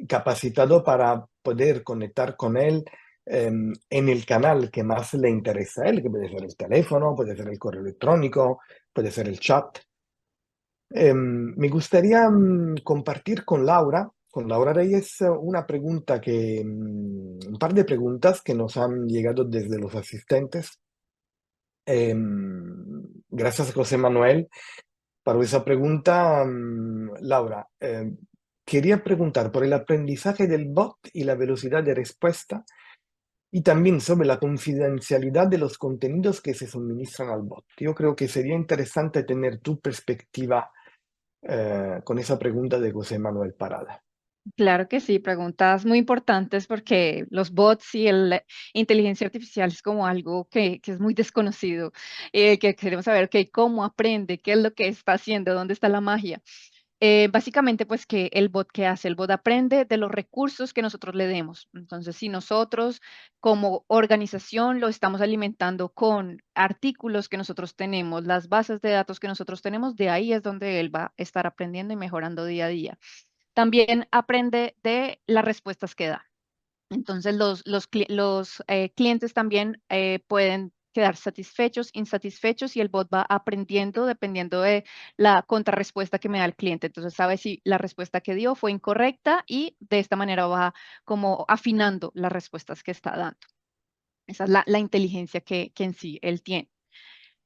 capacitado para poder conectar con él en el canal que más le interesa a él, que puede ser el teléfono, puede ser el correo electrónico, puede ser el chat. Me gustaría compartir con Laura Reyes, una pregunta un par de preguntas que nos han llegado desde los asistentes. Gracias, José Manuel, para esa pregunta. Laura, quería preguntar por el aprendizaje del bot y la velocidad de respuesta y también sobre la confidencialidad de los contenidos que se suministran al bot. Yo creo que sería interesante tener tu perspectiva con esa pregunta de José Manuel Parada. Claro que sí, preguntas muy importantes porque los bots y la inteligencia artificial es como algo que es muy desconocido, que queremos saber, ok, cómo aprende, qué es lo que está haciendo, dónde está la magia. Básicamente, pues que el bot que hace, el bot aprende de los recursos que nosotros le demos. Entonces, si nosotros como organización lo estamos alimentando con artículos que nosotros tenemos, las bases de datos que nosotros tenemos, de ahí es donde él va a estar aprendiendo y mejorando día a día. También aprende de las respuestas que da. Entonces, los clientes también pueden quedar satisfechos, insatisfechos y el bot va aprendiendo dependiendo de la contrarrespuesta que me da el cliente. Entonces, sabe si la respuesta que dio fue incorrecta y de esta manera va como afinando las respuestas que está dando. Esa es la inteligencia que en sí él tiene.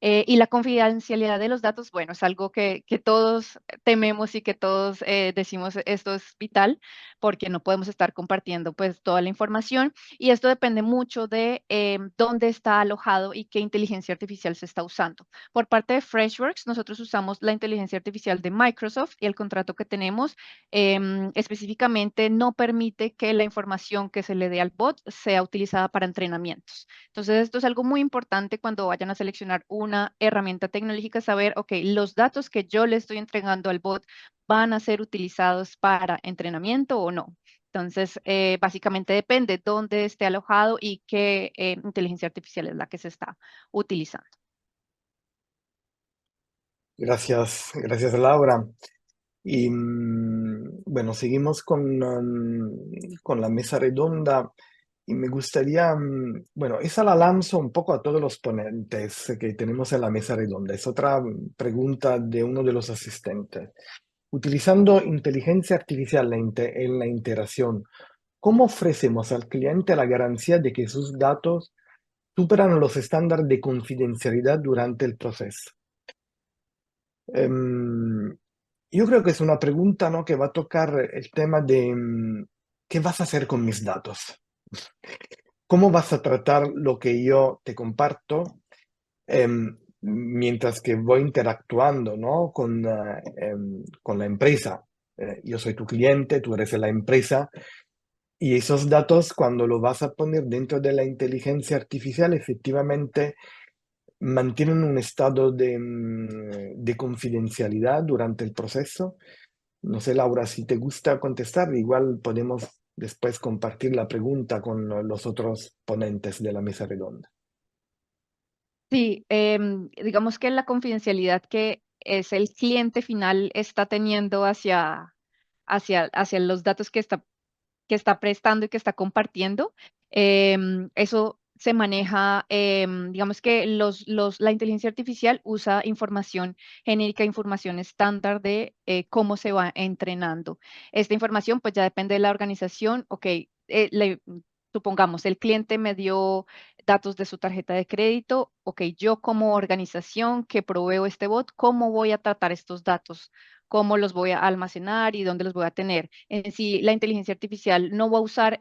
Y la confidencialidad de los datos, bueno, es algo que todos tememos y que todos decimos esto es vital porque no podemos estar compartiendo pues toda la información y esto depende mucho de dónde está alojado y qué inteligencia artificial se está usando. Por parte de Freshworks, nosotros usamos la inteligencia artificial de Microsoft y el contrato que tenemos específicamente no permite que la información que se le dé al bot sea utilizada para entrenamientos. Entonces, esto es algo muy importante cuando vayan a seleccionar una herramienta tecnológica, saber, ok, los datos que yo le estoy entregando al bot van a ser utilizados para entrenamiento o no. Entonces, básicamente depende dónde esté alojado y qué inteligencia artificial es la que se está utilizando. Gracias, Laura. Y bueno, seguimos con la mesa redonda y me gustaría, bueno, esa la lanzo un poco a todos los ponentes que tenemos en la mesa redonda. Es otra pregunta de uno de los asistentes. Utilizando inteligencia artificial en la interacción, ¿cómo ofrecemos al cliente la garantía de que sus datos superan los estándares de confidencialidad durante el proceso? Yo creo que es una pregunta, ¿no?, que va a tocar el tema de ¿qué vas a hacer con mis datos? ¿Cómo vas a tratar lo que yo te comparto mientras que voy interactuando, ¿no?, con la empresa? Yo soy tu cliente, tú eres la empresa, y esos datos, cuando lo vas a poner dentro de la inteligencia artificial, efectivamente mantienen un estado de confidencialidad durante el proceso. No sé, Laura, si te gusta contestar, igual podemos después compartir la pregunta con los otros ponentes de la mesa redonda. Sí, digamos que la confidencialidad que es el cliente final está teniendo hacia los datos que está prestando y que está compartiendo, eso se maneja, digamos que la inteligencia artificial usa información genérica, información estándar de cómo se va entrenando. Esta información pues ya depende de la organización. Ok, supongamos, el cliente me dio datos de su tarjeta de crédito. Ok, yo como organización que proveo este bot, ¿cómo voy a tratar estos datos? ¿Cómo los voy a almacenar y dónde los voy a tener? En sí, la inteligencia artificial no va a usar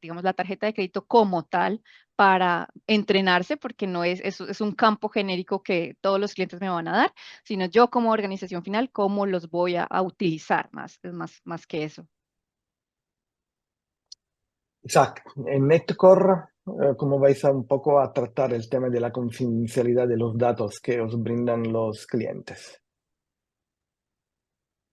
digamos, la tarjeta de crédito como tal para entrenarse, porque no es un campo genérico que todos los clientes me van a dar, sino yo como organización final, cómo los voy a utilizar más que eso. Isaac, en Netcore, ¿cómo vais un poco a tratar el tema de la confidencialidad de los datos que os brindan los clientes?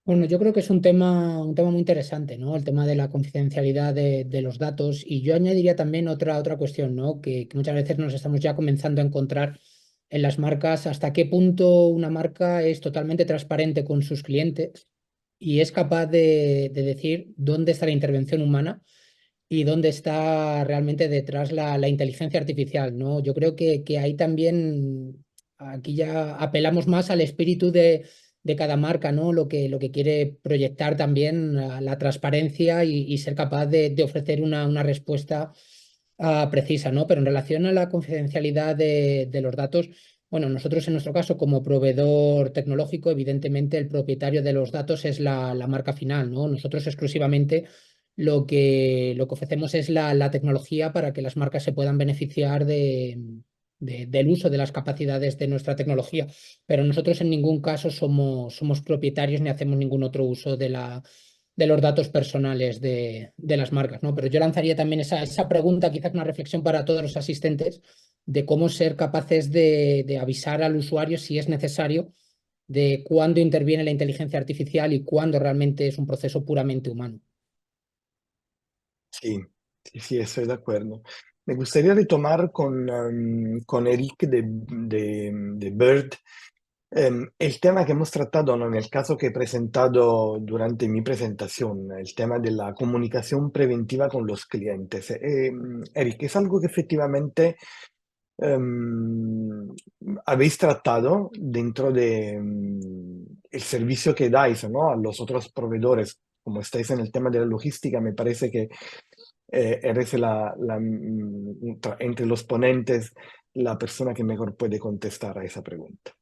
Bueno, yo creo que es un tema muy interesante, ¿no? El tema de la confidencialidad de los datos. Y yo añadiría también otra cuestión, ¿no? Que muchas veces nos estamos ya comenzando a encontrar en las marcas, hasta qué punto una marca es totalmente transparente con sus clientes y es capaz de decir dónde está la intervención humana y dónde está realmente detrás la inteligencia artificial, ¿no? Yo creo que ahí también, aquí ya apelamos más al espíritu de cada marca, ¿no? Lo que quiere proyectar también la transparencia y ser capaz de ofrecer una respuesta precisa, ¿no? Pero en relación a la confidencialidad de los datos, bueno, nosotros en nuestro caso como proveedor tecnológico, evidentemente el propietario de los datos es la marca final, ¿no? Nosotros exclusivamente lo que ofrecemos es la tecnología para que las marcas se puedan beneficiar del uso de las capacidades de nuestra tecnología, pero nosotros en ningún caso somos propietarios ni hacemos ningún otro uso de los datos personales de las marcas, ¿no? Pero yo lanzaría también esa pregunta, quizás una reflexión para todos los asistentes, de cómo ser capaces de avisar al usuario si es necesario, de cuándo interviene la inteligencia artificial y cuándo realmente es un proceso puramente humano. Sí, sí, estoy de acuerdo. Me gustaría retomar con Eric de Bird el tema que hemos tratado, ¿no?, en el caso que he presentado durante mi presentación, el tema de la comunicación preventiva con los clientes. Eric, es algo que efectivamente em, habéis tratado dentro de el servicio que dais, ¿no?, a los otros proveedores. Como estáis en el tema de la logística, me parece que eres entre los ponentes la persona que mejor puede contestar a esa pregunta.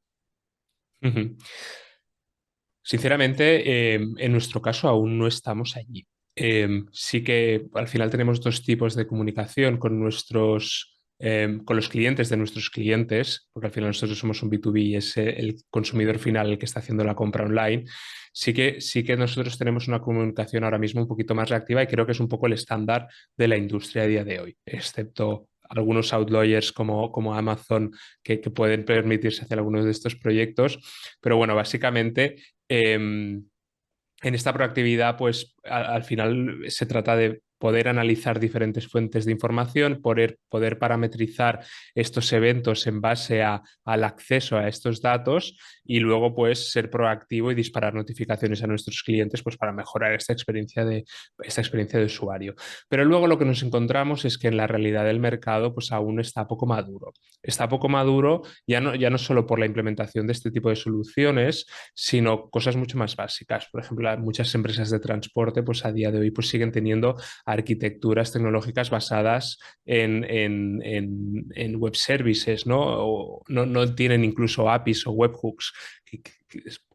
Ujú. Sinceramente, en nuestro caso aún no estamos allí. Sí que al final tenemos dos tipos de comunicación con con los clientes de nuestros clientes, porque al final nosotros somos un B2B y es el consumidor final el que está haciendo la compra online. Sí que nosotros tenemos una comunicación ahora mismo un poquito más reactiva y creo que es un poco el estándar de la industria a día de hoy, excepto algunos outliers como Amazon que pueden permitirse hacer algunos de estos proyectos. Pero bueno, básicamente en esta proactividad, pues al final se trata de poder analizar diferentes fuentes de información, poder parametrizar estos eventos en base al acceso a estos datos y luego pues ser proactivo y disparar notificaciones a nuestros clientes pues para mejorar esta experiencia de usuario. Pero luego lo que nos encontramos es que en la realidad del mercado pues aún está poco maduro. Está poco maduro ya no solo por la implementación de este tipo de soluciones, sino cosas mucho más básicas. Por ejemplo, muchas empresas de transporte pues a día de hoy pues siguen teniendo arquitecturas tecnológicas basadas en web services, ¿no? O no tienen incluso APIs o webhooks,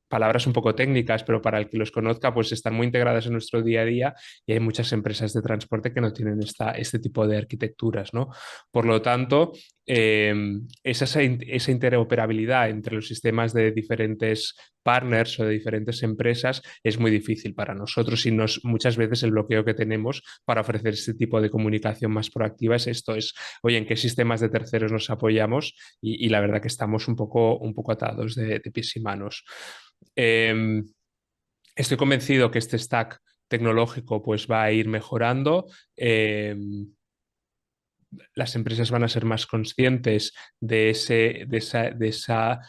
palabras un poco técnicas, pero para el que los conozca, pues están muy integradas en nuestro día a día y hay muchas empresas de transporte que no tienen este tipo de arquitecturas, ¿no? Por lo tanto, esa interoperabilidad entre los sistemas de diferentes partners o de diferentes empresas es muy difícil para nosotros y muchas veces el bloqueo que tenemos para ofrecer este tipo de comunicación más proactiva es esto, oye, ¿en qué sistemas de terceros nos apoyamos? Y la verdad que estamos un poco atados de pies y manos. Estoy convencido que este stack tecnológico pues va a ir mejorando. Las empresas van a ser más conscientes de esa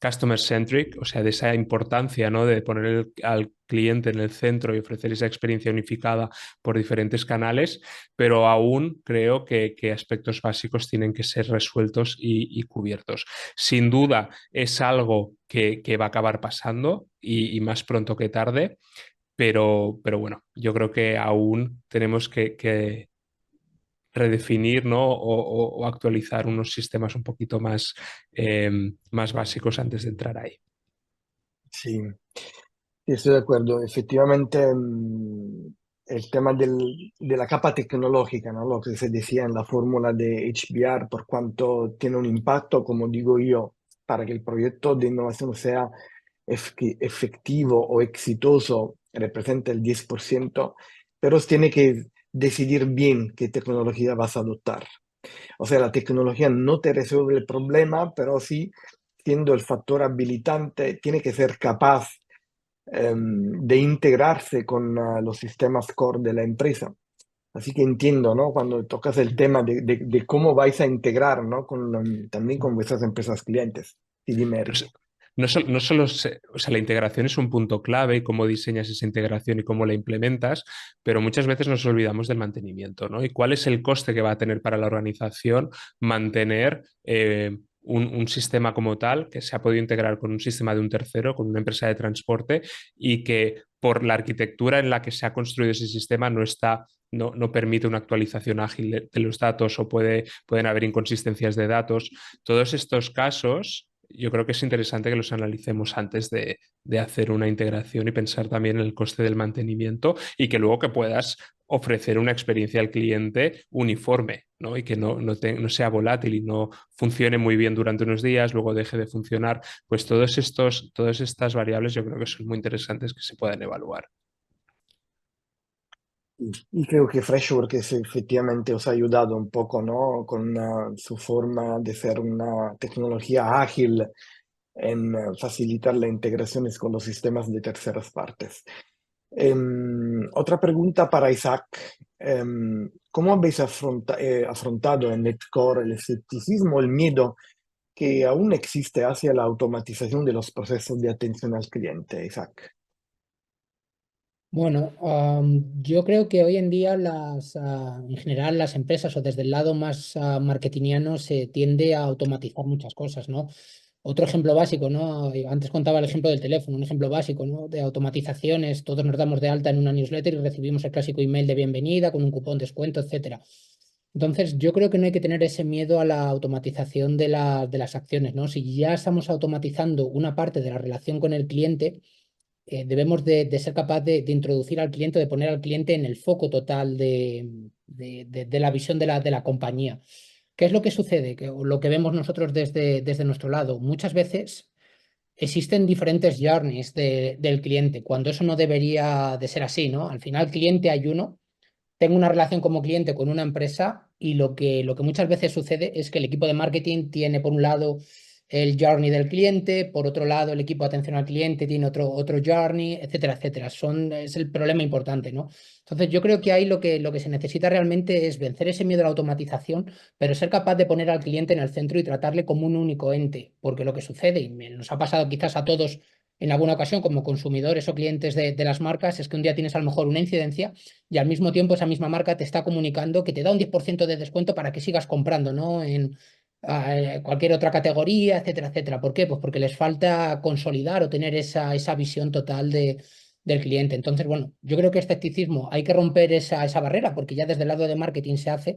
customer centric, o sea, de esa importancia, ¿no? De poner al cliente en el centro y ofrecer esa experiencia unificada por diferentes canales, pero aún creo que aspectos básicos tienen que ser resueltos y cubiertos. Sin duda es algo que va a acabar pasando y más pronto que tarde, pero bueno, yo creo que aún tenemos que redefinir, ¿no? o actualizar unos sistemas un poquito más básicos antes de entrar ahí. Sí, estoy de acuerdo. Efectivamente, el tema de la capa tecnológica, ¿no? Lo que se decía en la fórmula de HBR, por cuanto tiene un impacto, como digo yo, para que el proyecto de innovación sea efectivo o exitoso, representa el 10%, pero tiene que decidir bien qué tecnología vas a adoptar. O sea, la tecnología no te resuelve el problema, pero sí, siendo el factor habilitante, tiene que ser capaz de integrarse con los sistemas core de la empresa. Así que entiendo, ¿no? Cuando tocas el tema de cómo vais a integrar, ¿no? También con vuestras empresas clientes. Y dime, Eric. No solo, o sea, la integración es un punto clave y cómo diseñas esa integración y cómo la implementas, pero muchas veces nos olvidamos del mantenimiento, ¿no? Y cuál es el coste que va a tener para la organización mantener un sistema como tal que se ha podido integrar con un sistema de un tercero, con una empresa de transporte y que por la arquitectura en la que se ha construido ese sistema no permite una actualización ágil de los datos o pueden haber inconsistencias de datos. Todos estos casos yo creo que es interesante que los analicemos antes de hacer una integración y pensar también en el coste del mantenimiento y que luego que puedas ofrecer una experiencia al cliente uniforme, ¿no? Y que no sea volátil y no funcione muy bien durante unos días, luego deje de funcionar. Pues todas estas variables yo creo que son muy interesantes que se puedan evaluar. Y creo que Freshworks efectivamente os ha ayudado un poco, ¿no? Con su forma de ser una tecnología ágil en facilitar las integraciones con los sistemas de terceras partes. Otra pregunta para Isaac. ¿Cómo habéis afrontado en Netcore el escepticismo, el miedo que aún existe hacia la automatización de los procesos de atención al cliente, Isaac? Bueno, yo creo que hoy en día en general las empresas o desde el lado más marketingiano se tiende a automatizar muchas cosas, ¿no? Otro ejemplo básico, ¿no? Antes contaba el ejemplo del teléfono, un ejemplo básico, ¿no? De automatizaciones, todos nos damos de alta en una newsletter y recibimos el clásico email de bienvenida con un cupón descuento, etcétera. Entonces, yo creo que no hay que tener ese miedo a la automatización de las acciones, ¿no? Si ya estamos automatizando una parte de la relación con el cliente, debemos de ser capaz de introducir al cliente, de poner al cliente en el foco total de la visión de la compañía. ¿Qué es lo que sucede? Lo que vemos nosotros desde nuestro lado. Muchas veces existen diferentes journeys del cliente, cuando eso no debería de ser así, ¿no? Al final, cliente hay uno. Tengo una relación como cliente con una empresa y lo que muchas veces sucede es que el equipo de marketing tiene, por un lado, el journey del cliente, por otro lado el equipo de atención al cliente tiene otro journey, etcétera, etcétera. Es el problema importante, ¿no? Entonces yo creo que ahí lo que se necesita realmente es vencer ese miedo a la automatización, pero ser capaz de poner al cliente en el centro y tratarle como un único ente, porque lo que sucede, y nos ha pasado quizás a todos en alguna ocasión como consumidores o clientes de las marcas, es que un día tienes a lo mejor una incidencia y al mismo tiempo esa misma marca te está comunicando que te da un 10% de descuento para que sigas comprando, ¿no? En cualquier otra categoría, etcétera, etcétera. ¿Por qué? Pues porque les falta consolidar o tener esa visión total del cliente. Entonces, bueno, yo creo que escepticismo, hay que romper esa barrera, porque ya desde el lado de marketing se hace,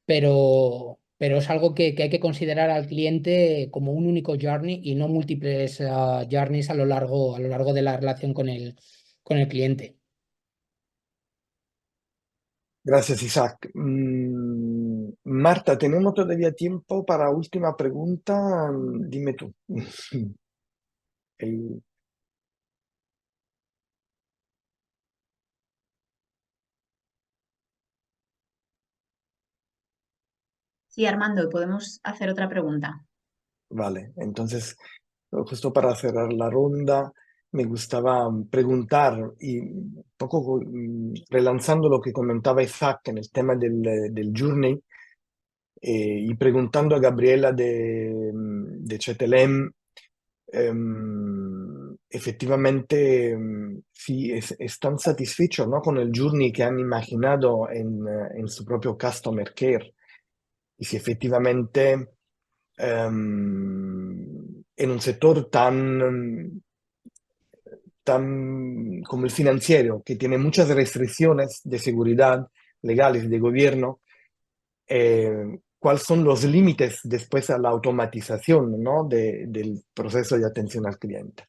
pero es algo que hay que considerar al cliente como un único journey y no múltiples journeys a lo largo de la relación con el cliente. Gracias, Isaac. Marta, ¿tenemos todavía tiempo para última pregunta? Dime tú. El- Sí, Armando, podemos hacer otra pregunta. Vale, entonces, justo para cerrar la ronda, me gustaba preguntar, y un poco relanzando lo que comentaba Isaac en el tema del journey, y preguntando a Gabriela de Cetelem, efectivamente, si están satisfechos, ¿no? Con el journey que han imaginado en su propio Customer Care, y si efectivamente en un sector tan como el financiero, que tiene muchas restricciones de seguridad legales de gobierno, ¿cuáles son los límites después a la automatización, ¿no? del proceso de atención al cliente?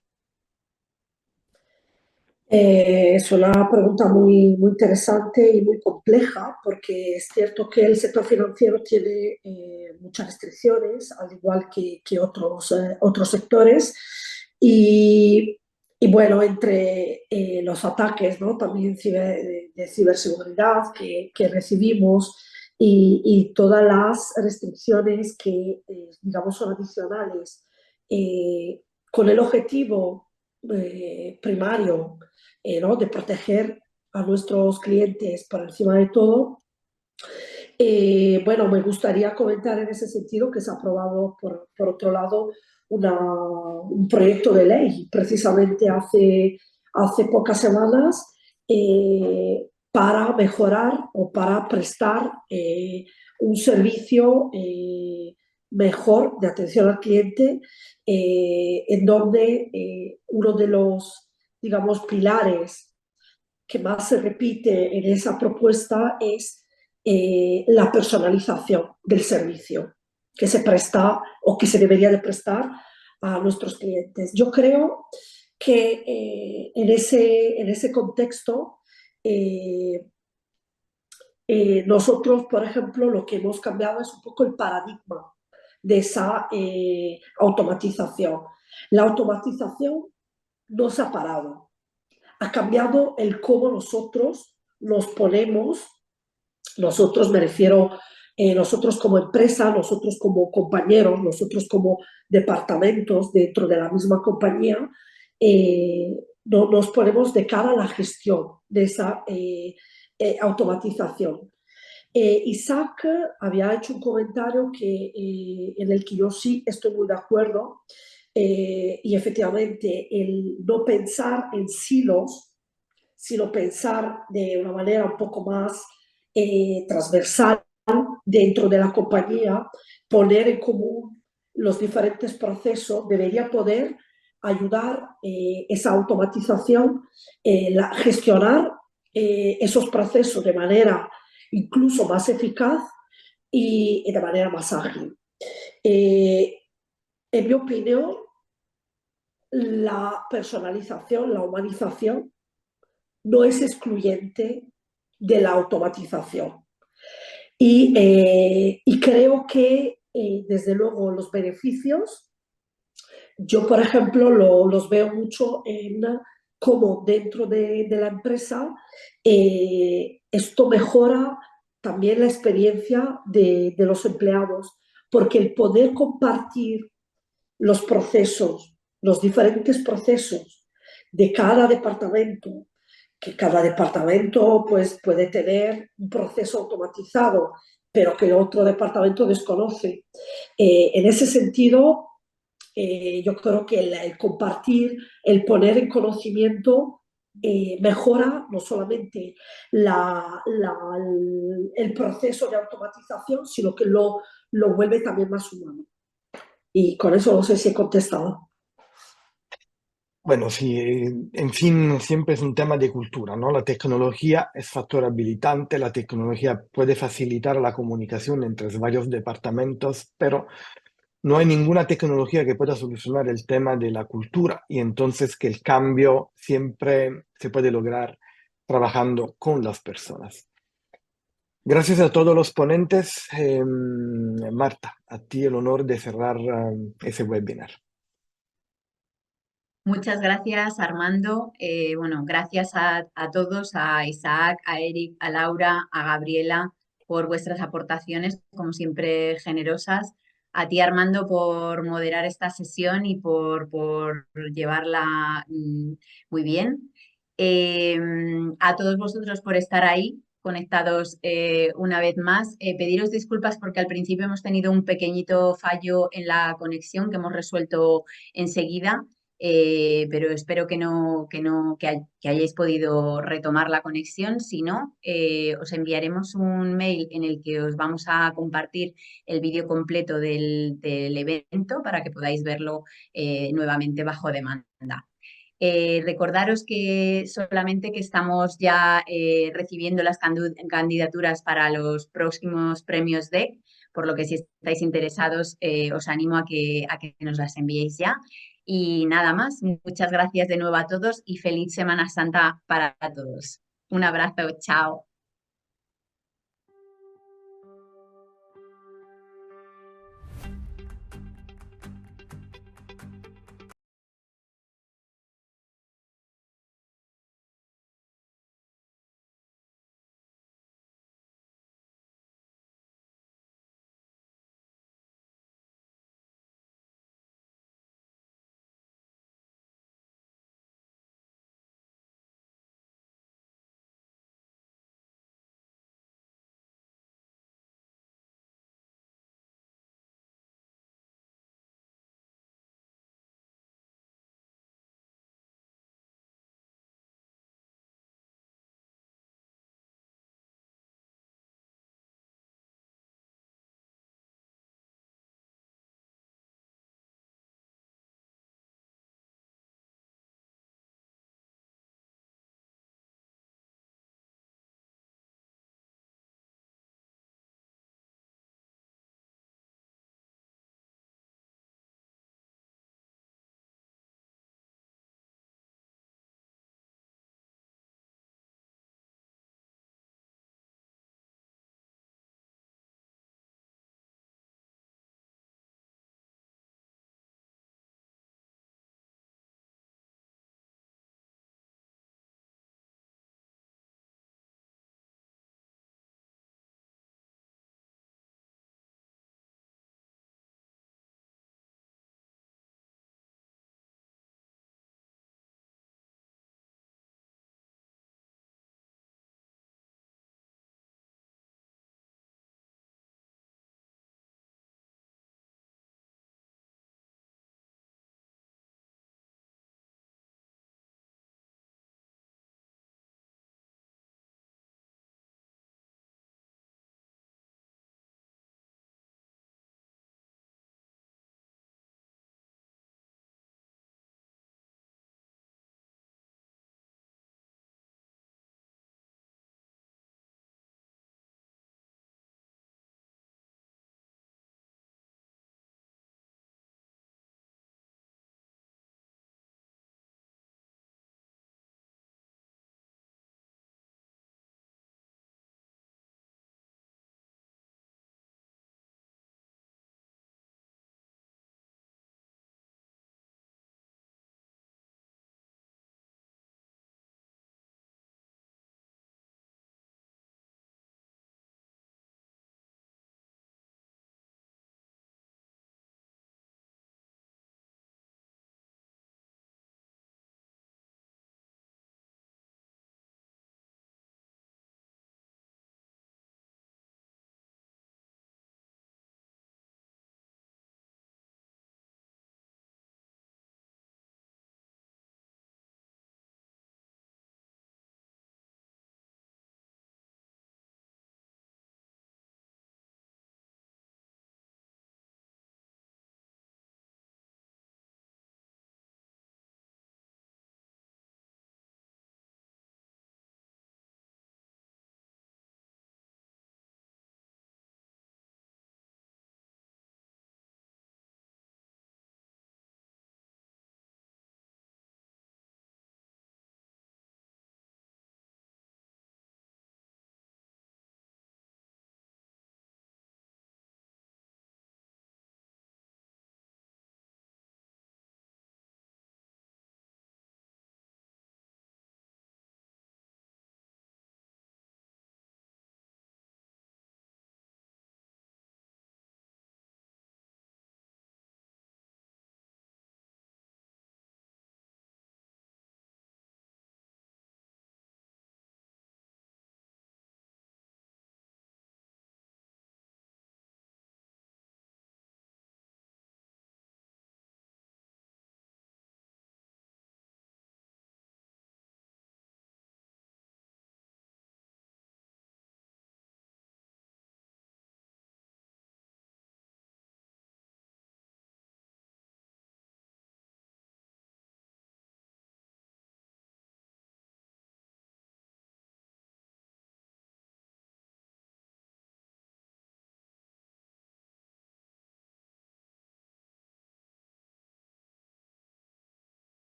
Es una pregunta muy, muy interesante y muy compleja porque es cierto que el sector financiero tiene muchas restricciones, al igual que otros sectores. Y, y bueno, entre los ataques, ¿no? También de ciberseguridad que recibimos y todas las restricciones que, digamos, son adicionales con el objetivo primario ¿no? de proteger a nuestros clientes por encima de todo. Bueno, me gustaría comentar en ese sentido que se ha aprobado, por otro lado, un proyecto de ley precisamente hace pocas semanas para mejorar o para prestar un servicio mejor de atención al cliente, en donde uno de los, digamos, pilares que más se repite en esa propuesta es la personalización del servicio que se presta o que se debería de prestar a nuestros clientes. Yo creo que en ese contexto nosotros, por ejemplo, lo que hemos cambiado es un poco el paradigma de esa automatización. La automatización no se ha parado, ha cambiado el cómo nosotros nos ponemos, nosotros me refiero, nosotros como empresa, nosotros como compañeros, nosotros como departamentos dentro de la misma compañía, nos ponemos de cara a la gestión de esa automatización. Isaac había hecho un comentario en el que yo sí estoy muy de acuerdo, y efectivamente el no pensar en silos, sino pensar de una manera un poco más transversal dentro de la compañía, poner en común los diferentes procesos, debería poder ayudar esa automatización, gestionar esos procesos de manera incluso más eficaz y de manera más ágil. En mi opinión, la personalización, la humanización, no es excluyente de la automatización. Y creo que, desde luego, los beneficios, yo, por ejemplo, los veo mucho en cómo dentro de la empresa esto mejora también la experiencia de los empleados, porque el poder compartir los procesos, los diferentes procesos de cada departamento, que cada departamento pues, puede tener un proceso automatizado, pero que otro departamento desconoce. En ese sentido, yo creo que el compartir, el poner en conocimiento mejora no solamente el proceso de automatización, sino que lo vuelve también más humano. Y con eso no sé si he contestado. Bueno, sí, en fin, siempre es un tema de cultura, ¿no? La tecnología es factor habilitante, la tecnología puede facilitar la comunicación entre varios departamentos, pero no hay ninguna tecnología que pueda solucionar el tema de la cultura y entonces que el cambio siempre se puede lograr trabajando con las personas. Gracias a todos los ponentes. Marta, a ti el honor de cerrar ese webinar. Muchas gracias, Armando. Bueno, gracias a todos, a Isaac, a Eric, a Laura, a Gabriela, por vuestras aportaciones, como siempre generosas. A ti, Armando, por moderar esta sesión y por llevarla muy bien. A todos vosotros por estar ahí conectados una vez más. Pediros disculpas porque al principio hemos tenido un pequeñito fallo en la conexión que hemos resuelto enseguida. Pero espero que hayáis podido retomar la conexión. Si no, os enviaremos un mail en el que os vamos a compartir el vídeo completo del evento para que podáis verlo nuevamente bajo demanda. Recordaros que solamente que estamos ya recibiendo las candidaturas para los próximos premios DEC, por lo que si estáis interesados os animo a que nos las enviéis ya. Y nada más, muchas gracias de nuevo a todos y feliz Semana Santa para todos. Un abrazo, chao.